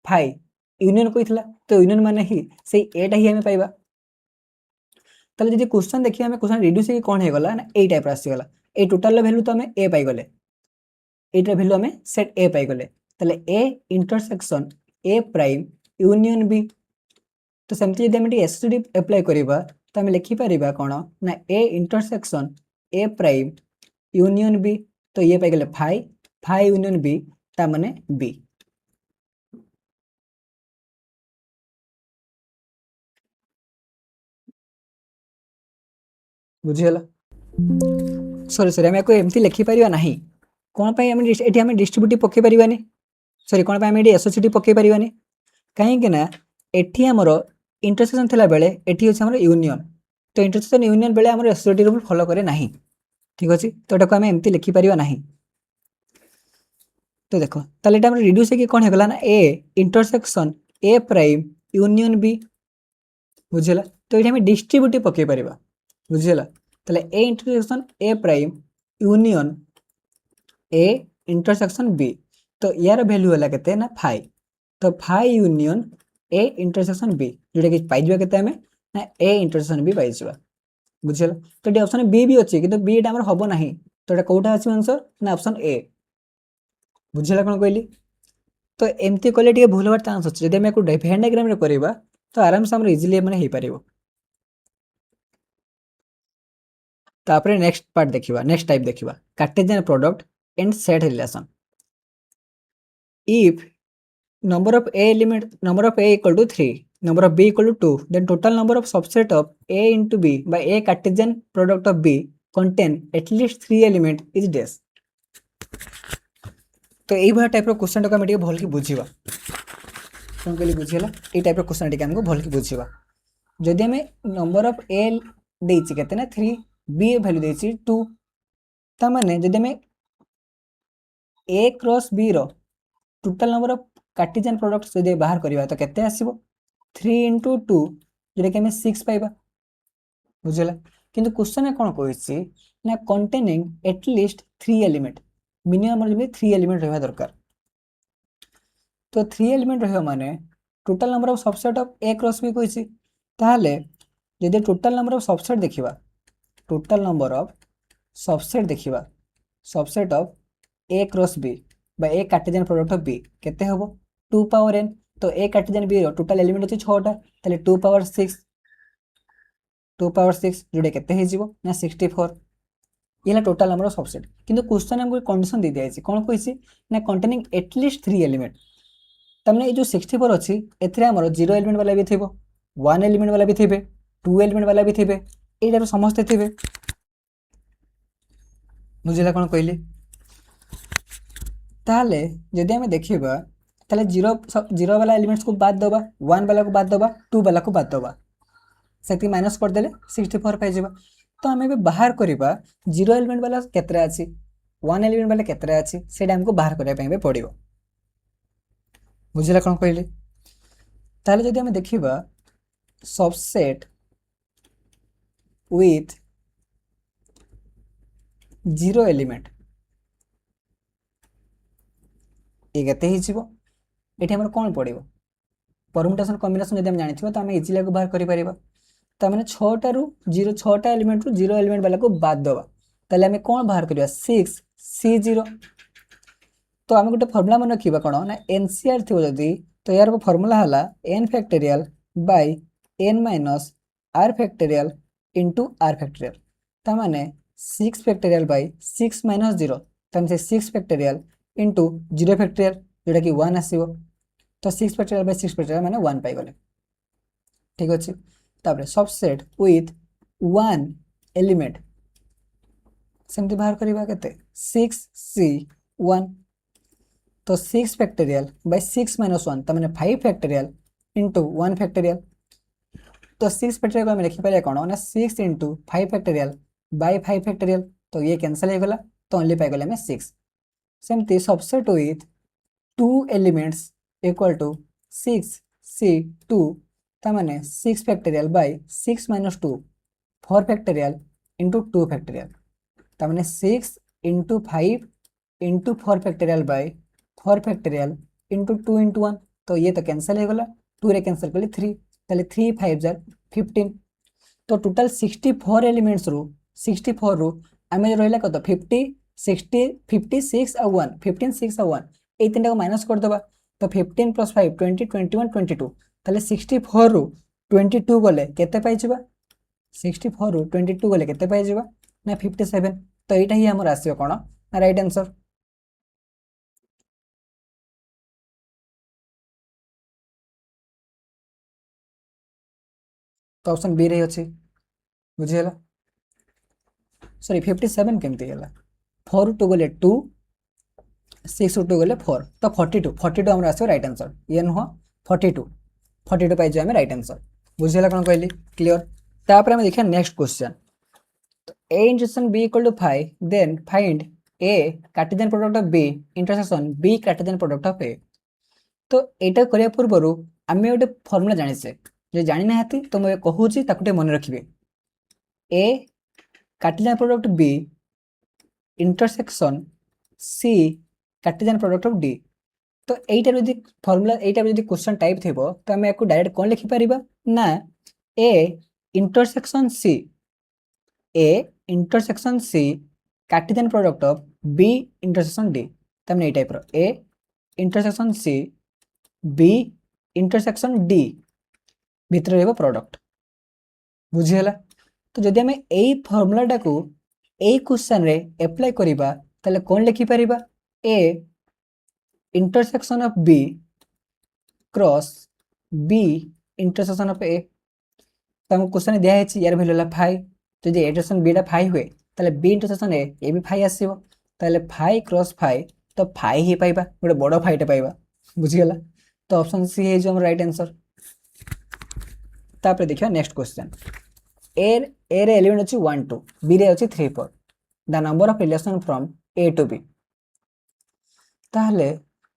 फाई यूनियन कइथिला तो यूनियन माने ही सेई एटा ही हम पाइबा। ताले जदि क्वेश्चन देखिए हमें क्वेश्चन रिड्यूस की कोन हे गला ना ए टाइप आसी गला। ए टोटल वैल्यू तो हमें ए पाई गले, एटा वैल्यू हमें सेट ए पाई गले। ताले A intersection A prime union B. तो सेमती जदि हम एसओडी अप्लाई करबा तो हम लिखि परिबा कोन ना A intersection A prime union B. तो ये पाई गले फाई फाई यूनियन बी ता माने बी। बुझीगला? सॉरी सॉरी आम एमती लिखिपर ना कौन पर आम डिस्ट्रीब्यूटिव पकई पारानी, सॉरी कौन आम एसोसीटी पकई पारानी कहीं एटी आमर इंटरसेक्शन थिला बेले एटी होछि हमर यूनियन। तो इंटरसेक्शन यूनियन बेले आमर एसोसीटी रूल फॉलो करे नाही। ठीक अछि, तो एटा को आम एमती लिखि परिबा नाही। तो देखो ताले एटा हमर रिड्यूस के कोन हेगला ना A intersection A prime union B. बुझिला? तो एटा हम डिस्ट्रीब्यूटिव पकई परिबा। बुझिला? ताले A intersection A prime union A intersection B. तो यार वैल्यू है केते ना फाई। तो phi union A intersection B जोटा कि पाई जबा केते हमें ना ए इंटरसेक्शन बी पाई जबा। बुझिला? तो ये ऑप्शन बी भी अछि किंतु बी एटा हमर हबो नाही। तो एटा कोठा अछि आंसर ना ऑप्शन ए। बुझिला कोन कहली? तो एमती कले टिके भूल होबार चांस अछि। जदि हम एको वेन डायग्राम रे करबा तो आराम से हमर इजीली माने हे परिबो। तापरे नेक्स्ट पार्ट देखिबा, नेक्स्ट टाइप देखिबा Cartesian product and set relation. If number of a equal to 3, number of b equal to 2, then total number of subset of a into b by a Cartesian product of b contain at least 3 element is dash। तो यही भाया type question टाक आम भल कि बुझा कौन कहली बुझीगला ये type question T आमको भल कि बुझा। जदि आम नंबर ऑफ ए देछि केते ना 3 बी वैल्यू देछि 2 ता माने जदि आम ए क्रॉस बी रो total number of Cartesian product जदि बाहर करबा तो केते आसीबो 3 into 2 जोटा कि आम 6 पाइबा। बुझला? किंतु क्वेश्चन कोन कहिछि ना कंटेनिंग एटलिस्ट 3 एलिमेंट मिनिमम जब 3 एलिमेंट रहबा दरकार। तो 3 एलिमेंट रहबा माने total number of subset of A cross B कहिछि। ताहले जदि टोटल नंबर ऑफ सबसेट देखिबा, टोटल नंबर ऑफ सबसेट देखिबा subset of A cross B बा A Cartesian product of B केते हबो 2 पावर n। तो ए कार्टेशियन बी रो टोटल एलिमेंट अछि 6 टा ताले 2 पावर 6 जोडे केते हे जिवो ना 64। ये टोटल नंबर ऑफ सबसेट। किंतु क्वेश्चन हमको कंडीशन दे दिया है कौन कहिछि ना कंटेनिंग एटलिस्ट 3 एलिमेंट। तमने ये जो 64 अछि एथरे हमर 0 एलिमेंट वाला भी थिबो 1 एलिमेंट वाला भी थिबे 2 एलिमेंट वाला भी थिबे एटा समस्त थिबे। बुझिला कोन कहली? ताले जदि हमें देखिबा ताले 0 वाला एलिमेंट्स को बाद दबा 1 वाला को बाद दबा 2 वाला को बाद दबा सेति माइनस कर देले 64 पाइ जेबा। तो हमें भी बाहर करबा 0 एलिमेंट वाला केतरा अछि 1 एलिमेंट वाला केतरा अछि सेटा हमको बाहर करबा पई पड़िबो। बुझिला कोन कहली? ताले जदि हमें देखिबा सबसेट विथ 0 एलिमेंट ये केते ही जीवो एठी हमर कोन पड़िबो परमुटेशन कॉम्बिनेशन जब हम जानिथिबा तो आमे इजीली को बाहर करि परिबा। त माने 6 रु 0 6टा एलिमेंट रु 0 एलिमेंट वाला को बाद दबा ताले आमे कोन बाहर करिया 6 C0। तो आमे गोटे फार्मूला मन रखिबा कोन ना NCR थिबो जदी तो यार फार्मूला हला n factorial by n minus r factorial into r factorial. त माने 6 फैक्टोरियल बाय 6 माइनस 0 तम से 6 फैक्टोरियल इनटू 0 फैक्टोरियल जोटा कि 1 आसीबो। तो 6 फैक्टोरियल बाय 6 फैक्टोरियल माने 1 पाई गले। ठीक अछि। तापरे सबसेट विथ 1 एलिमेंट सेमति बाहर करिबा केते 6C1। तो 6 फैक्टोरियल बाय 6 माइनस 1 त माने 5 फैक्टोरियल इनटू 1 फैक्टोरियल। तो 6 फैक्टोरियल को हम लिखि पारे कोन ना 6 इनटू 5 फैक्टोरियल बाय 5 फैक्टोरियल। तो ये कैंसिल हो गला तो ओनली पाई गले में 6। सेमति subset with 2 elements equal to 6C2 त माने 6 factorial by 6 minus 2 4 factorial into 2 factorial. त माने 6 into 5 into 4 factorial by 4 factorial into 2 into 1। तो ये तो कैंसिल हो गला 2 रे कैंसिल करले 3 ताले 3 5 जार 15। तो टोटल 64 एलिमेंट्स रु 64 रु आमे रहला कत 50 60 56 आ 1 15 6 आ 1 ए तीनटा को माइनस कर दबा। तो 15 प्लस 5 20 21 22 ताले 64 रु 22 गले केते पाई जिबा 64 रु 22 गले केते पाई जिबा ना 57। तो एटा ही हमर आसीयो कोन ना राइट आंसर। तो ऑप्शन बी रे अछि बुझियला। सॉरी 57 केमती गेला 4 रु 2 गले 2 6 रु 2 गले 4 तो 42 42 हमर आसीयो राइट आंसर ये न हो 42 42 पाई जे हमें राइट आंसर बुझियला कोन कहली क्लियर। तापर हम देखिया नेक्स्ट क्वेश्चन। तो a intersection b equal to 5 then find a Cartesian product of b intersection b Cartesian product of a। तो एटा करिया पूर्वरु आमे ओटे फार्मूला जानि से जे जानि ना हती तो मैं कहूची ताकुटे मन रखिबे a Cartesian product b intersection c Cartesian product of d। तो एटा यदि फार्मूला एटा यदि क्वेश्चन टाइप थिबो तो आमे एको डायरेक्ट कोन लिखि परिबा ना a intersection c Cartesian product of b intersection d। तमने ए टाइप रो a intersection c b intersection d भितर रहबो प्रोडक्ट बुझियला। तो जदि हमें एई फार्मूलाटा को एई क्वेश्चन रे अप्लाई करिबा तले कोन लिखि परिबा a intersection of b cross b intersection of a। तम क्वेश्चन दिया है यार वैल्यू ला 5 तो जे इंटरसेक्शन b टा 5 हुए तले b इंटरसेक्शन a ए भी 5 आसीबो तले 5 क्रॉस 5 तो 5 ही पाइबा गोटे बड़ 5 टा पाइबा बुझियला। तो ऑप्शन सी है जो हम राइट आंसर। तापर देखियो नेक्स्ट क्वेश्चन ए रे एलिमेंट अछि 1 2 b रे अछि 3 4 the number of relation from a to b। ताहले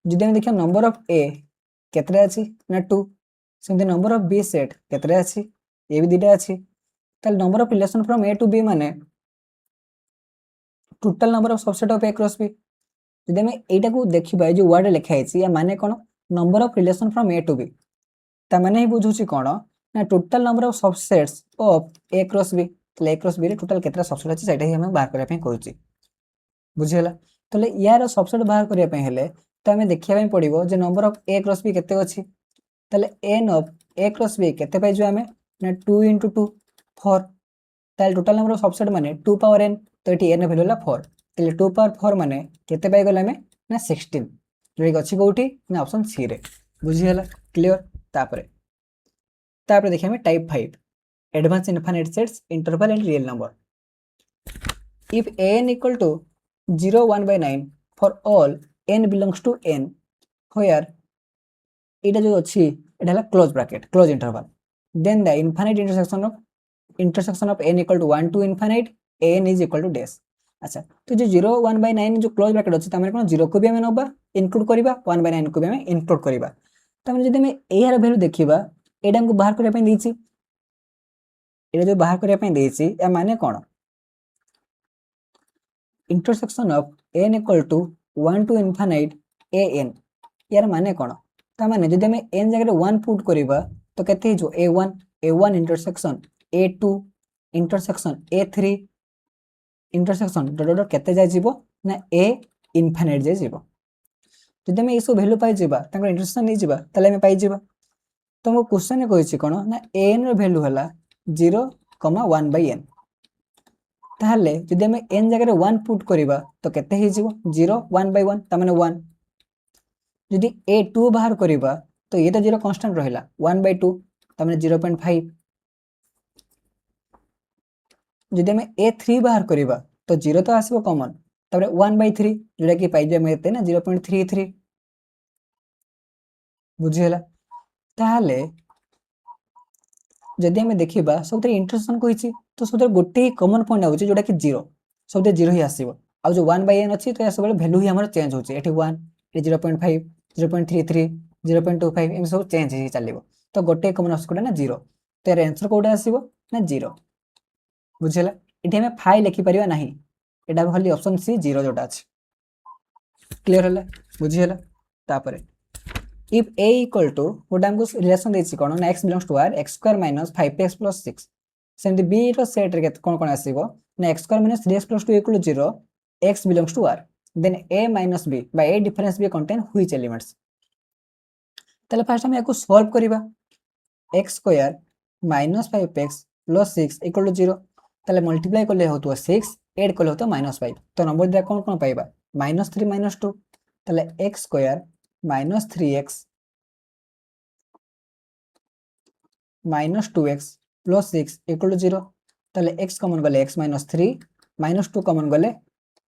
जदि हम देखियो नंबर ऑफ a केतरे अछि ना 2 सेमते नंबर ऑफ b सेट केतरे अछि ए भी दिटा अछि ताले number of relation from a to b माने total number of subset of a cross b। जदि हम एटा को देखिबा जो वर्ड लिखा है या माने कोन number of relation from a to b ता माने ही बुझुची कोन ना total number of subsets of a cross b। तले a क्रॉस b रे टोटल केतरा सबसेट अछि सेटा ही हम बाहर करिया पे कहूची बुझियला। तले यार सबसेट बाहर करिया पे हेले तो हमें देखिया पे पड़िबो जे number of a cross b केते अछि तले n of a cross b केते पाइ जो हमें ना 2 into 2 4 तले टोटल नंबर ऑफ सबसेट माने 2 पावर n तो एटी n वैल्यू ला 4 तले 2 पावर 4 माने केते पाइ गला हमें ना 16 जो अछि कोठी ना ऑप्शन सी रे बुझियला क्लियर। तापर देखिए हमें type 5 advance infinite sets interval and real number if n equal to 0 1 by 9 for all n belongs to n where एटा जो अछि एटा हला close bracket close interval then the infinite intersection of n equal to 1 to infinite n is equal to dash. अच्छा तो जो 0 1 by 9 जो close bracket अछि तमे कोन 0 को भी हमें नबा इंक्लूड करिबा 1 by 9 को भी हमें इंक्लूड करिबा। तमे जदि हमें एआर वैल्यू देखिबा एटा हमको बाहर करिया पे देछि एटा जो बाहर करिया पे देछि या माने कोन intersection of n equal to 1 to infinite an यार माने कोन तामाने जदि आमे n जगह 1 पुट करिबा तो केते हिजो a1 intersection a2 intersection a3 intersection dot dot केते जाय जीवो ना a इनफाइनाइट जाय जीवो। जदि आमे एसो वैल्यू पाइ जीबा तांकर इंटरसेक्शन नै जीबा तले आमे पाइ जीबा। तो मो क्वेश्चन ने कहिछि कोन ना n रो वैल्यू हला 0,1/n। ताहले जदि आमे n जगह 1 पुट करिबा तो केते हि जीवो 0 1/1 तामाने 1। जदि a2 बाहर करिबा तो ये तो 0 कांस्टेंट रहिला 1/2 तामाने 0.5। जदि आमे a3 बाहर करिबा तो 0 तो आसीबो कॉमन तापरे 1/3 जोटा कि पाइ जे एते ना 0.33 बुझियला। ताहले जदि आमे देखिबा सबते इंटरसेक्शन कहिछि तो सबते गोटे ही कॉमन पॉइंट आउछि जोटा कि 0 सबते 0 ही आसीबो आ जो 1/n अछि तो या सबले वैल्यू ही हमर चेंज होछि एठी 1 ए 0.5 0.33 0.25 एम सब चेंज ही चलिबो तो गोटे कॉमन आउछि कोडा ना 0 तो यार आंसर कोडा आसीबो ना 0 बुझियला। एठी हमें 5 लिखि परिबा नाही एटा खाली ऑप्शन सी 0 जोटा अछि क्लियर हला बुझियला। तापरे if a equal to गोटे हमको रिलेशन देछि कोन ना x belongs to r x square minus 5x plus 6 सेमति b row set रे कोन कोन आसीबो ना x square minus 3x plus 2 equal to 0 x belongs to r then a minus b by a difference b contain which elements। तले first हम याको solve करिबा x square minus 5x plus 6 equal to 0 तले multiply करले होतो 6 add करले होतो -5 तो नंबर दे कोन कोन पाइबा -3 -2 तले x square minus 3x minus 2x plus 6 equal to 0 ताले x कॉमन गले x minus 3 minus 2 कॉमन गले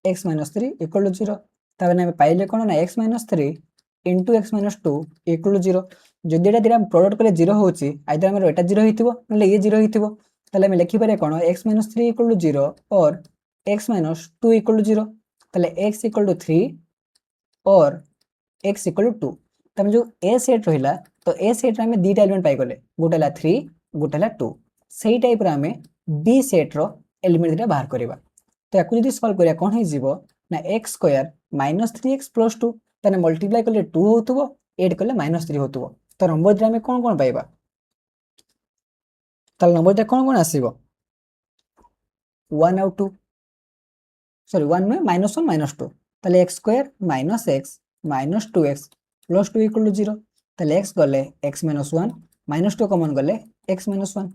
x minus 3 equal to 0 ताबे ना पाइले कोन ना x minus 3 into x minus 2 equal to 0 जदि एटा दिरा प्रोडक्ट करे 0 होची आइदर हमर एटा 0 हिथिबो नले ये 0 हिथिबो ताले हम लिखि पारे कोन x minus 3 equal to 0 और x minus 2 equal to 0 ताले x equal to 3 और x equal to 2 तमे जो a सेट रहिला तो a सेट रे हमें दीटा एलिमेंट पाइ गले गोटेला 3 गोटेला 2 सेही टाइप रे हमें b सेट रो एलिमेंट दिटा बाहर करबा तो याकु जदि सॉल्व करिया कोन हे जीवो ना x square minus 3x plus 2 तने मल्टीप्लाई करले 2 होतबो ऐड करले -3 होतबो तो नंबर दिटा हमें कोन कोन पाइबा तल नंबर दिटा कोन कोन आसीबो 1 और 2 सॉरी 1 में -1 -2 तले x square minus x minus 2x plus 2 equal to 0 तले x गले x minus 1 minus 2 कॉमन गले x minus 1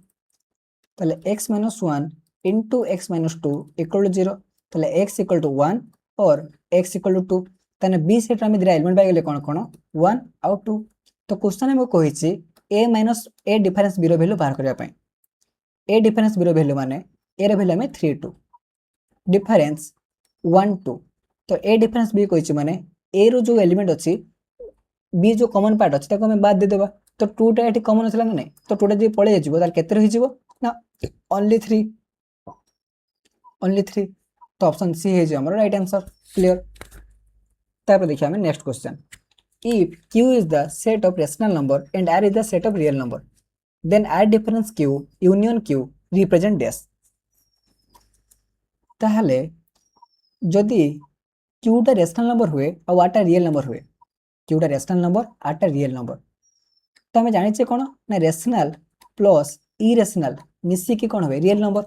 तले x minus 1 into x minus 2 equal to 0 तले x equal to 1 और x equal to 2 तने b सेट में दिरा element पाइ गले कोन कोन 1 और 2 तो क्वेश्चन में कहिछि a minus a difference b रो वैल्यू बाहर करिया पई a डिफरेंस b रो वैल्यू माने a रो वैल्यू में 3 2 डिफरेंस 1 2 तो a डिफरेंस b कहिछि माने a रो जो एलिमेंट अछि b जो कॉमन पार्ट अछि ताको हम बाद दे देबा तो 2 टा एठी कॉमन असला ना नै तो 2 टा जे पळे जइबो तार केते रहि जिवो ना ओनली 3 तो ऑप्शन सी हे जे हमर राइट आंसर क्लियर। तापर देखिया हम next question if q is the set of rational number and r is the set of real number then r difference q union q represent dash ताहले जदि q टा rational number हुए और r टा real number हुए q टा rational number r टा real number तो हमें जानि छे कोन ना रेशनल प्लस इरेशनल मिसी की कोन हुए रियल नंबर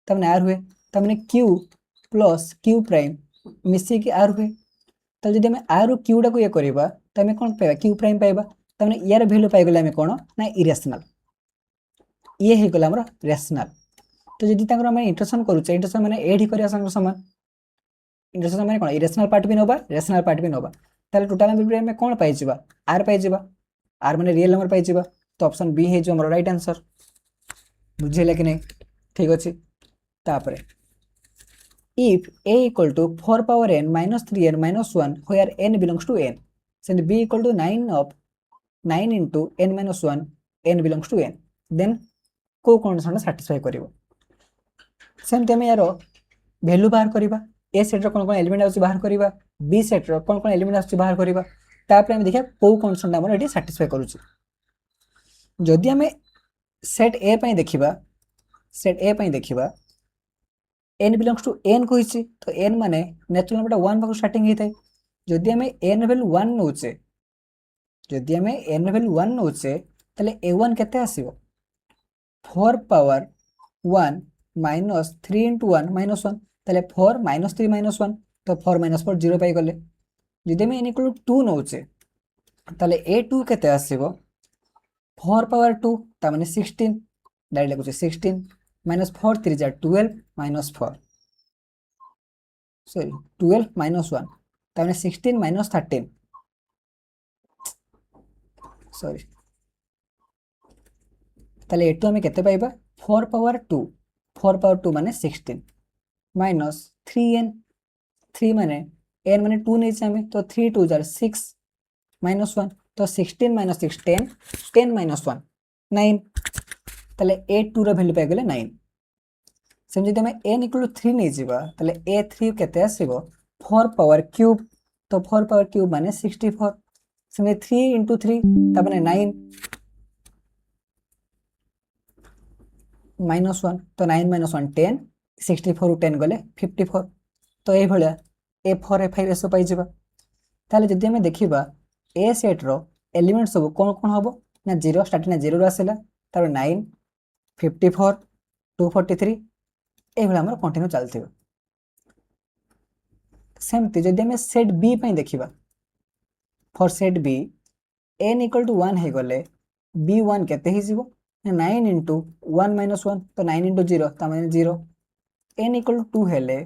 तमने r हुए तमने q प्लस q प्राइम मिसी की r हुए तो जदि हमें r और q टा को ये करबा त हमें कोन पाइबा q प्राइम पाइबा तमने यार वैल्यू पाइ गेला हमें कोन ना इरेशनल ये हे गेला हमर रेशनल तो जदि ताकर हमें इंटरसेक्शन करू छे इंटरसेक्शन माने ऐड ही करिया संग समान इंटरसेक्शन माने कोन इरेशनल पार्ट भी नबा रेशनल पार्ट भी नबा ताले टोटल नंबर में कोन पाइ जिबा r पाइ जिबा r माने रियल नंबर पाइ जिबा तो ऑप्शन बी हे जो हमर राइट आंसर बुझिले कि नहीं ठीक अछि। तापरे if a equal to 4 power n minus 3n minus 1 where n belongs to n then b equal to 9 into n minus 1 n belongs to n then को कंडीशन सैटिस्फाई करिवो सेमते हम यारो वैल्यू बाहर करिबा a सेट रो कोन कोन एलिमेंट आउची बाहर करिबा b सेट रो कोन कोन एलिमेंट आउची बाहर करिबा तापर हम देखिया को कंडीशन हमर एटी सैटिस्फाई करूची जदि हमें सेट a पई देखिबा n belongs to n कहिछि तो n माने नेचुरल नंबर 1 पाखु स्टार्टिंग हेतै जदि हमें n वैल्यू 1 नउचे जदि आम एन भैल्यू 1 नौचे ताले a1 केते आसीबो 4 पावर 1 माइनस 3 इंटू 1 माइनस 1 ताले 4 माइनस 3 माइनस 1 तो 4 माइनस 4 0 पाई गले जदि आम n इक्वल टू 2 नौचे ताले a2 केते आसीबो 4 पावर 2 ता माने 16 डायरेक्ट लिखुचे 16 माइनस 4 3 जा 12 माइनस 4 सॉरी 12 माइनस 1 ता माने 16 माइनस 13 सॉरी ताले एटू आमे केते पाइबा 4 पावर 2 4 पावर 2 माने 16 माइनस 3n 3 माने n माने 2 नहीं आमे तो 3 2 जार 6 माइनस 1 तो 16 माइनस 6 10 10 माइनस 1 9 ताले a2 रो वैल्यू पाइ गेले 9 सेम जदि आमे n इक्वल टू 3 नहीं जिबा ताले a3 केते आसीबो 4 पावर क्यूब तो 4 पावर क्यूब माने 64 सेम 3 इंटू 3 ता माने 9 माइनस 1 तो 9 माइनस 1 10 64 रु 10 गले 54 तो ये भलिया a4 a5 एसो पाइ जिबा ताले जदि हमें देखिबा ए सेट रो एलिमेंट सब कोन कोन हबो ना 0 स्टार्टिंग ना 0 रो आसेला तार 9 54 243 ए भला हमर कंटिन्यू चलथिबो सेमति जदि हमें सेट बी पई देखिबा for set B n equal to 1 हे गले b1 केते ही जिवो 9 इंटू 1 माइनस 1 तो 9 इंटू 0 ता माने 0 n इक्वल टू 2 हेले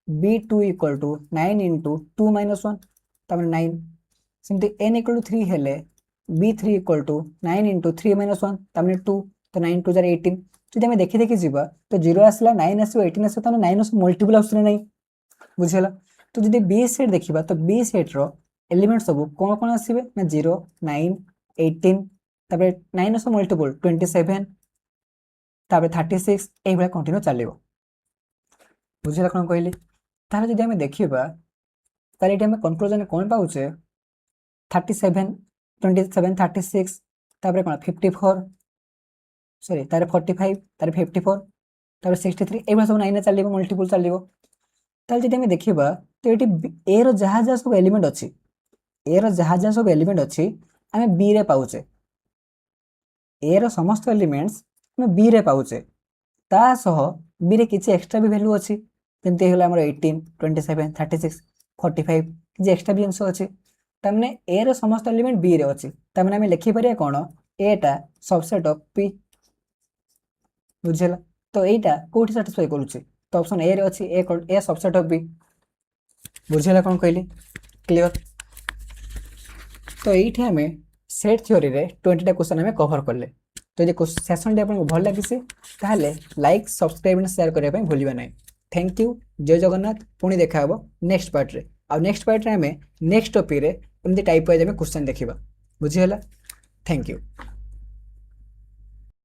b2 equal to 9 into 2 minus 1 ता माने 9 सिंपली n इक्वल टू 3 हेले b3 equal to 9 into 3 minus 1 ता माने 2 तो 9 2 जार 18 जदि हमें देखि देखि जिबा तो 0 आसला 9 आसो 18 आसो ता 9 आसो मल्टीपल आसो नहीं बुझिला तो जदि बी सेट देखिबा तो बी सेट रो एलिमेंट सब कोन कोन आसीबे ना 0 9 18 ताबे 9 आसो मल्टीपल 27 ताबे 36 ए भला कंटिन्यू चलिबो बुझिला कोन कहली ताले जदि हमें देखिबा ताले एटी हमें कंक्लूजन कोन पाउचे 37 27 36 ताबे कोन 54 सॉरी तारे 45 तारे 54 तारे 63 ए भला सब 9 चलिबो मल्टीपल चलिबो ताले जदि हमें देखिबा तो एटी ए रो जहा जहा सब एलिमेंट अछि ए रो जहा जहा सब एलिमेंट अछि हमें बी रे पाउचे ए रो समस्त एलिमेंट्स हमें बी रे पाउचे ता सह बी रे किछि एक्स्ट्रा भी वैल्यू अछि जेमते होला हमर 18 27 36 45 जे एक्स्ट्रा भी अंश अछि तमने ए रो समस्त एलिमेंट बी रे अछि तमने हमें लिखि परिया कोन ए टा सबसेट ऑफ पी बुझिला तो एटा कोठी सैटिस्फाई करूछि तो ऑप्शन ए रे अछि ए सबसेट ऑफ बी बुझिला कोन कहली क्लियर तो एठी हमें सेट थ्योरी रे 20 टा क्वेश्चन हमें कवर करले तो जे सेशन डे आपन भल लागिसे ताहले लाइक सब्सक्राइब एंड शेयर करिया पय भूलिबा नै थैंक यू जय जगन्नाथ पुणी देखा हबो नेक्स्ट पार्ट रे आ नेक्स्ट पार्ट रे हमें नेक्स्ट टॉपिक रे एमदी टाइप वाइज हमें क्वेश्चन देखिबा बुझिला थैंक यू।